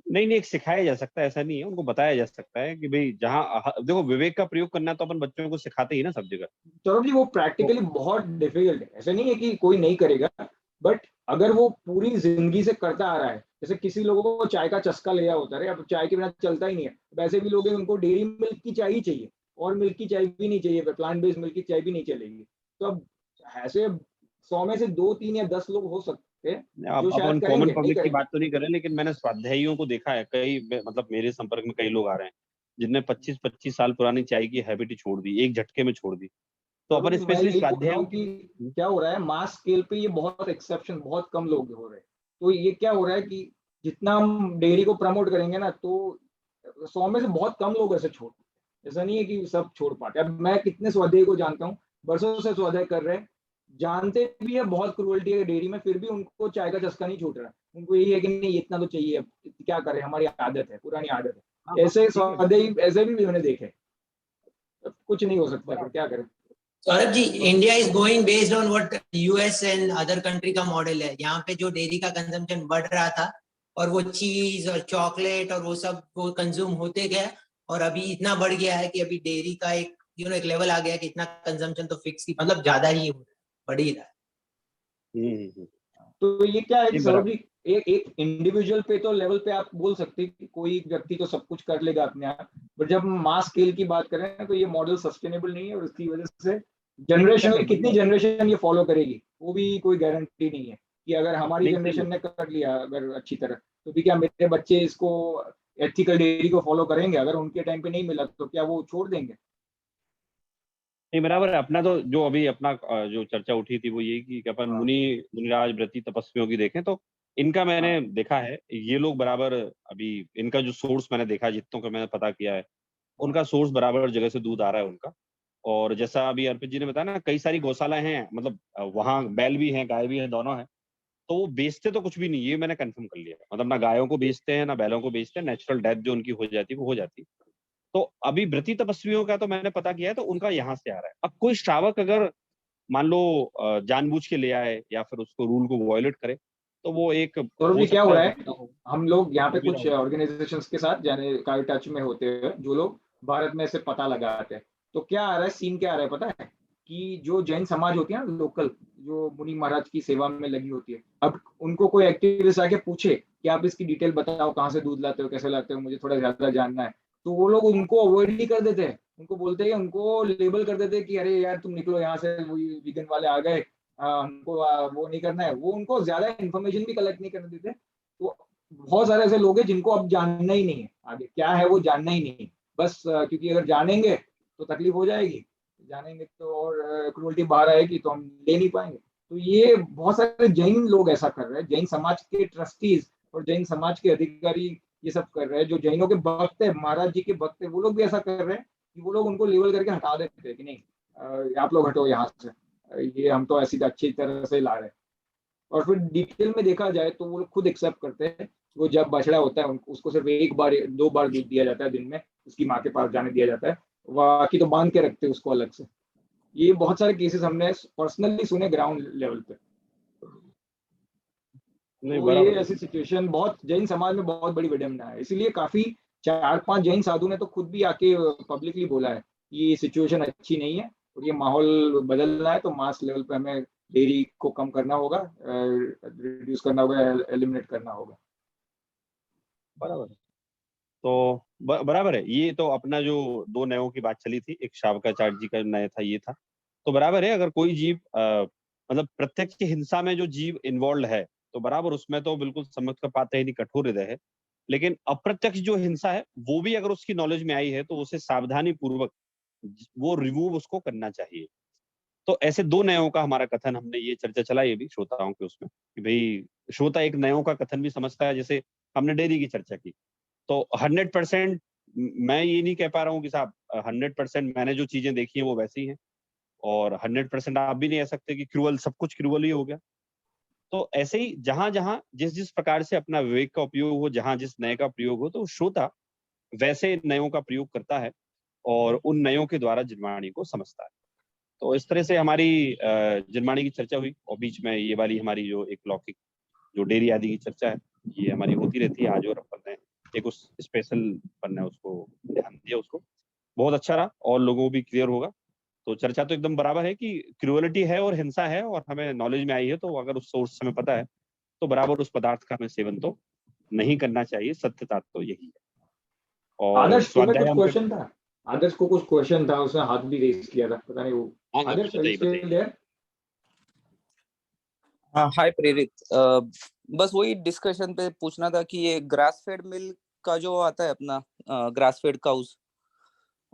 नहीं नहीं, एक सिखाया जा सकता है, ऐसा नहीं है, उनको बताया जा सकता है कि भाई जहाँ देखो विवेक का प्रयोग करना तो अपन बच्चों को सिखाते ही ना सब जगह। सौरभ जी वो प्रैक्टिकली बहुत डिफिकल्ट है, ऐसा नहीं है कि कोई नहीं करेगा, बट अगर वो पूरी जिंदगी से करता आ रहा है, जैसे किसी लोगों को चाय का चस्का लिया होता है, अब चाय के बिना चलता ही नहीं है, वैसे भी लोग हैं उनको डेयरी मिल्क की चाय ही चाहिए, और मिल्क की चाय भी नहीं चाहिए, प्लांट बेस्ड मिल्क की चाय भी नहीं चलेगी। तो अब ऐसे 100 में से 2 3 या 10 लोग हो सकते हैं जो अब अपन शायद कॉमन करेंगे, नहीं पब्लिक की करेंगे। बात तो नहीं कर रहे, लेकिन मैंने स्वाध्यायियों को देखा है, कई मतलब मेरे संपर्क में कई लोग आ रहे हैं जिनने 25-25 साल पुरानी चाय की हैबिट ही छोड़ दी, एक झटके में छोड़ दी। तो सौरभ अपन जी मैं स्पेशली यही बोल रहा स्वाध्यायों हूँ कि क्या हो रहा है, मास स्केल पे ये बहुत एक्सेप्शन, बहुत कम लोग हो रहे हैं। तो ये क्या हो रहा है कि जितना हम डेयरी को प्रमोट करेंगे ना, तो 100 में से बहुत कम लोग ऐसे छोड़, ऐसा नहीं है कि सब छोड़ पाते। अब मैं कितने स्वाध्याय को जानता हूँ, बरसों से स्वाध्याय कर रहे हैं, जानते भी है बहुत क्रूअल्टी है डेयरी में, फिर भी उनको चाय का चस्का नहीं छूट रहा। उनको यही है कि नहीं इतना तो चाहिए, अब क्या करें, हमारी आदत है, पुरानी आदत हाँ है। हाँ ऐसे ठीक है। स्वाध्याय ऐसे भी मैंने देखे। अब कुछ नहीं हो सकता, फिर क्या करें। Saurabh ji, India is going based on what US and other country का मॉडल है। यहाँ पे जो डेयरी का कंजम्पशन बढ़ रहा था और वो चीज और चॉकलेट और वो सब वो कंज्यूम होते गए, और अभी इतना बढ़ गया है कि अभी डेयरी का एक एक लेवल आ गया है कि इतना कंजम्पशन तो फिक्स ही, मतलब ज्यादा ही बढ़ ही रहा है। हम्म। तो ये क्या है कि नहीं सौरभ बराबर। जी, एक इंडिविजुअल पे तो लेवल पे आप बोल सकते हैं कि कोई व्यक्ति तो सब कुछ कर लेगा अपने आप, बट जब मास स्केल की बात करें तो ये मॉडल सस्टेनेबल नहीं है, और इसकी वजह से नहीं कर जनरेशन, रहे कितनी बढ़िया। जनरेशन ये फॉलो करेगी वो भी कोई गारंटी नहीं है। कि अगर हमारी नहीं सही है। जनरेशन ने कर लिया अगर अच्छी तरह, तो भी क्या मेरे बच्चे इसको, एथिकल डेयरी को फॉलो करेंगे? अगर उनके टाइम पे नहीं मिला तो क्या वो छोड़ देंगे? नहीं बराबर है। अपना तो जो अभी अपना जो चर्चा उठी थी वो यही कि अपन हाँ। मुनिराज व्रती तपस्वियों की देखें तो इनका मैंने हाँ। देखा है, ये लोग बराबर अभी इनका जो सोर्स मैंने देखा, जितनों का मैंने पता किया है, हाँ। उनका सोर्स बराबर जगह से दूध आ रहा है उनका। और जैसा अभी अर्पित जी ने बताया ना, कई सारी गौशालाएं हैं, मतलब वहाँ बैल भी हैं, गाय भी है, दोनों है। तो वो बेचते तो कुछ भी नहीं, ये मैंने कंफर्म कर लिया, मतलब ना गायों को बेचते हैं ना बैलों को बेचते हैं, नेचुरल डेथ जो उनकी हो जाती है वो हो जाती है। तो अभी व्रती तपस्वियों का तो मैंने पता किया है, तो उनका यहाँ से आ रहा है। अब कोई श्रावक अगर मान लो जानबूझ के ले आए या फिर उसको रूल को वायोलेट करे, तो वो एक सौरभ हो जी क्या सकता हो है रहा है, दुविधा हो, हम लोग यहाँ पे दुविधा कुछ हो। ऑर्गेनाइजेशंस के साथ जाने का टच में होते हैं, जो लोग भारत में से पता लगाते हैं। तो क्या आ रहा है, सीन क्या आ रहा है पता है, कि जो जैन समाज होती है ना लोकल, जो मुनि महाराज की सेवा में लगी होती है, अब उनको कोई एक्टिविस्ट आके पूछे कि आप इसकी डिटेल बताओ, कहाँ से दूध लाते हो, कैसे लाते हो, मुझे थोड़ा ज्यादा जानना है, तो वो लोग उनको अवॉइड ही कर देते हैं। उनको बोलते हैं, उनको लेबल कर देते हैं कि अरे यार तुम निकलो यहाँ से, वो वीगन वाले आ गए, हमको वो नहीं करना है। वो उनको ज्यादा इन्फॉर्मेशन भी कलेक्ट नहीं करने देते। तो बहुत सारे ऐसे लोग हैं जिनको अब जानना ही नहीं है आगे क्या है, वो जानना ही नहीं है। बस क्योंकि अगर जानेंगे तो तकलीफ हो जाएगी, जानेंगे तो और क्रूअल्टी बाहर आएगी तो हम ले नहीं पाएंगे। तो ये बहुत सारे जैन लोग ऐसा कर रहे हैं, जैन समाज के ट्रस्टीज और जैन समाज के अधिकारी ये सब कर रहे हैं, जो जैनों के भक्त है, महाराज जी के भक्त है, वो लोग भी ऐसा कर रहे हैं कि वो लोग उनको लेवल करके हटा देते हैं कि नहीं, आप लोग हटो यहाँ से, ये हम तो ऐसी अच्छी तरह से ला रहे हैं। और फिर डिटेल में देखा जाए तो वो लोग खुद एक्सेप्ट करते हैं। वो जब बछड़ा होता है उसको सिर्फ एक बार 2 बार दूध दिया जाता है दिन में, उसकी माँ के पास जाने दिया जाता है, बाकी तो बांध के रखते हैं उसको अलग से। ये बहुत सारे केसेस हमने पर्सनली सुने ग्राउंड लेवल पे। नहीं तो ये बराबर है। ऐसी सिचुएशन बहुत जैन समाज में बहुत बड़ी विडंबना है, इसीलिए काफी 4-5 जैन साधु ने तो खुद भी आके पब्लिकली बोला है कि ये सिचुएशन अच्छी नहीं है और ये माहौल बदलना है, तो मास लेवल पे हमें डेयरी को कम करना होगा, रिड्यूस करना होगा, एलिमिनेट करना होगा। बराबर है। तो बराबर है। ये तो अपना जो दो नयों की बात चली थी, एक शावकाचार्य जी का नया था, ये था। तो बराबर है, अगर कोई जीव मतलब प्रत्यक्ष हिंसा में जो जीव इन्वॉल्व है, तो बराबर उसमें तो बिल्कुल समझ का पात्र ही नहीं, कठोर हृदय है। लेकिन अप्रत्यक्ष जो हिंसा है वो भी अगर उसकी नॉलेज में आई है, तो उसे सावधानी पूर्वक वो रिमूव उसको करना चाहिए। तो ऐसे दो नयों का हमारा कथन, हमने ये चर्चा चलाई अभी श्रोताओं के उसमें कि भाई श्रोता एक नयों का कथन भी समझता है। जैसे हमने डेयरी की चर्चा की, तो 100% मैं ये नहीं कह पा रहा हूँ कि साहब 100% मैंने जो चीजें देखी हैं वो वैसी हैं, और 100% आप भी नहीं कह सकते कि क्रूअल सब कुछ क्रूअल ही हो गया। तो ऐसे ही जहां जहां जिस जिस प्रकार से अपना विवेक का उपयोग हो, जहां जिस नए का प्रयोग हो, तो श्रोता वैसे नयों का प्रयोग करता है और उन नयों के द्वारा जिनवाणी को समझता है। तो इस तरह से हमारी जिनवाणी की चर्चा हुई, और बीच में ये वाली हमारी जो एक लौकिक जो डेयरी आदि की चर्चा है, ये हमारी होती रहती है आज और अपन ने एक उस स्पेशल पन्ना है, उसको ध्यान दिया, उसको बहुत अच्छा रहा और लोगों को भी क्लियर होगा। तो चर्चा तो एकदम बराबर है कि क्रूअलिटी है और हिंसा है और हमें नॉलेज में आई है, तो अगर उस सोर्स हमें पता है तो बराबर उस पदार्थ का हमें सेवन तो नहीं करना चाहिए। सत्यता तो यही है। और आदर्श तुम्हें स्वाध्याय कुछ हम क्वेश्चन था? आदर्श को कुछ क्वेश्चन था, उसने हाथ भी रेज किया था, पता नहीं वो। हाँ, आदर्श बताइए बताइए। देयर? हाँ, हाय प्रेरित। बस वही डिस्कशन पे पूछना था कि ये ग्रास फेड मिल्क का जो आता है अपना ग्रास फेड काउस,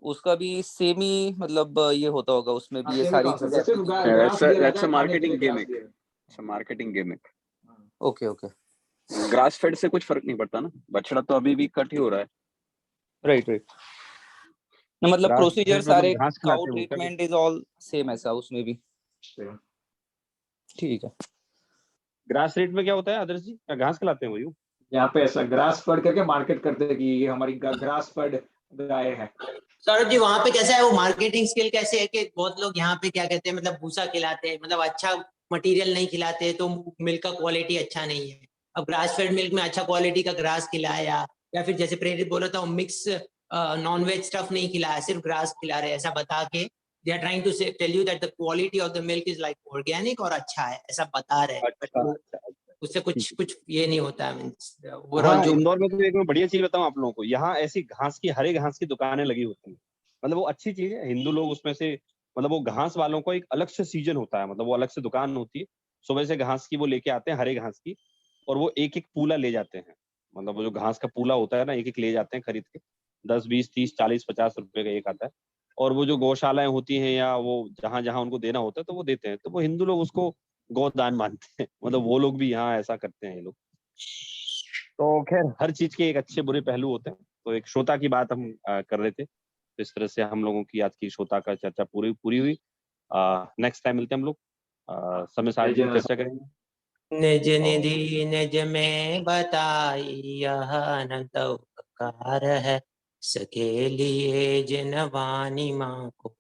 उसका भी सेम ही मतलब ये होता होगा, उसमें भी ये सारी चीजें सिर्फ application- ग्रास दिया That's जाता a है, खाने के लिए marketing ग्रास gimmick. दिया जाता It's a marketing gimmick. है। ओके ओके, ग्रास फेड से कुछ फर्क नहीं पड़ता ना, बछड़ा तो अभी भी कट ही हो रहा है। Right right. ना मतलब ग्रास प्रोसीजर फेड सारे मतलब घास काउ खिलाते हैं वो क्या? ट्रीटमेंट इज ऑल सेम ऐसा उसमें भी? ठीक है। ग्रास रेट में क्या होता है आदर्श जी? क्या घास खिलाते हैं वो यूं? यहाँ पे ऐसा ग्रास फर्ड करके मार्केट करते हैं कि ये हमारी ग्रास फर्ड गाय है। सौरभ जी वहां पे कैसा है, वो मार्केटिंग स्किल कैसे है कि बहुत लोग यहाँ पे क्या कहते हैं, मतलब भूसा खिलाते हैं, मतलब अच्छा मटेरियल नहीं खिलाते, तो मिल्क का क्वालिटी अच्छा नहीं है। अब ग्रास फेड मिल्क में अच्छा क्वालिटी का ग्रास खिलाया, या फिर जैसे प्रेरित बोला था मिक्स नॉन वेज स्टफ नहीं खिलाया, सिर्फ ग्रास खिला रहे, ऐसा बता के they are trying to tell you that the quality of the milk is like organic और अच्छा है, ऐसा बता रहे हैं। अच्छा, But अच्छा, अच्छा। उससे कुछ कुछ ये नहीं होता है, मींस हाँ, ओवरऑल जो इंदौर में तो एक मैं बढ़िया चीज बताऊं आप लोगों को, यहाँ ऐसी घास की, हरे घास की दुकानें लगी होती हैं। मतलब वो अच्छी चीज है, हिंदू लोग उसमें से, मतलब वो घास वालों को एक अलग से सीजन होता है, मतलब वो अलग से दुकान होती है, सुबह से घास की वो लेके आते हैं, हरे घास की, और वो एक एक पूला ले जाते हैं। मतलब वो जो घास का पूला होता है ना, एक एक ले जाते हैं खरीद के, 10 20 30 40 50 रुपए का एक आता है। और वो जो गौशालाएं होती हैं या वो जहां जहां उनको देना होता है तो वो देते हैं, तो वो हिंदू लोग उसको गौदान मानते हैं। मतलब वो लोग भी यहाँ ऐसा करते हैं ये लोग। तो खैर हर चीज के एक अच्छे बुरे पहलू होते हैं। तो एक श्रोता की बात हम कर रहे थे, तो इस तरह से हम लोगों की आज की श्रोता का चर्चा पूरी पूरी हुई। नेक्स्ट टाइम मिलते हैं हम लोग, समय साथ जय चर्चा करेंगे। निज निधि निज में बताई यह अनंत उपकार है, सके लिए जिन वाणी माँ को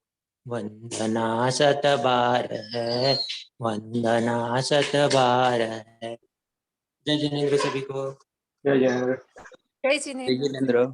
वंदना शत बार है, वंदना शत बार है। जय जिनेंद्र सभी को। जय जय। जय जिनेंद्र। जिनेंद्र।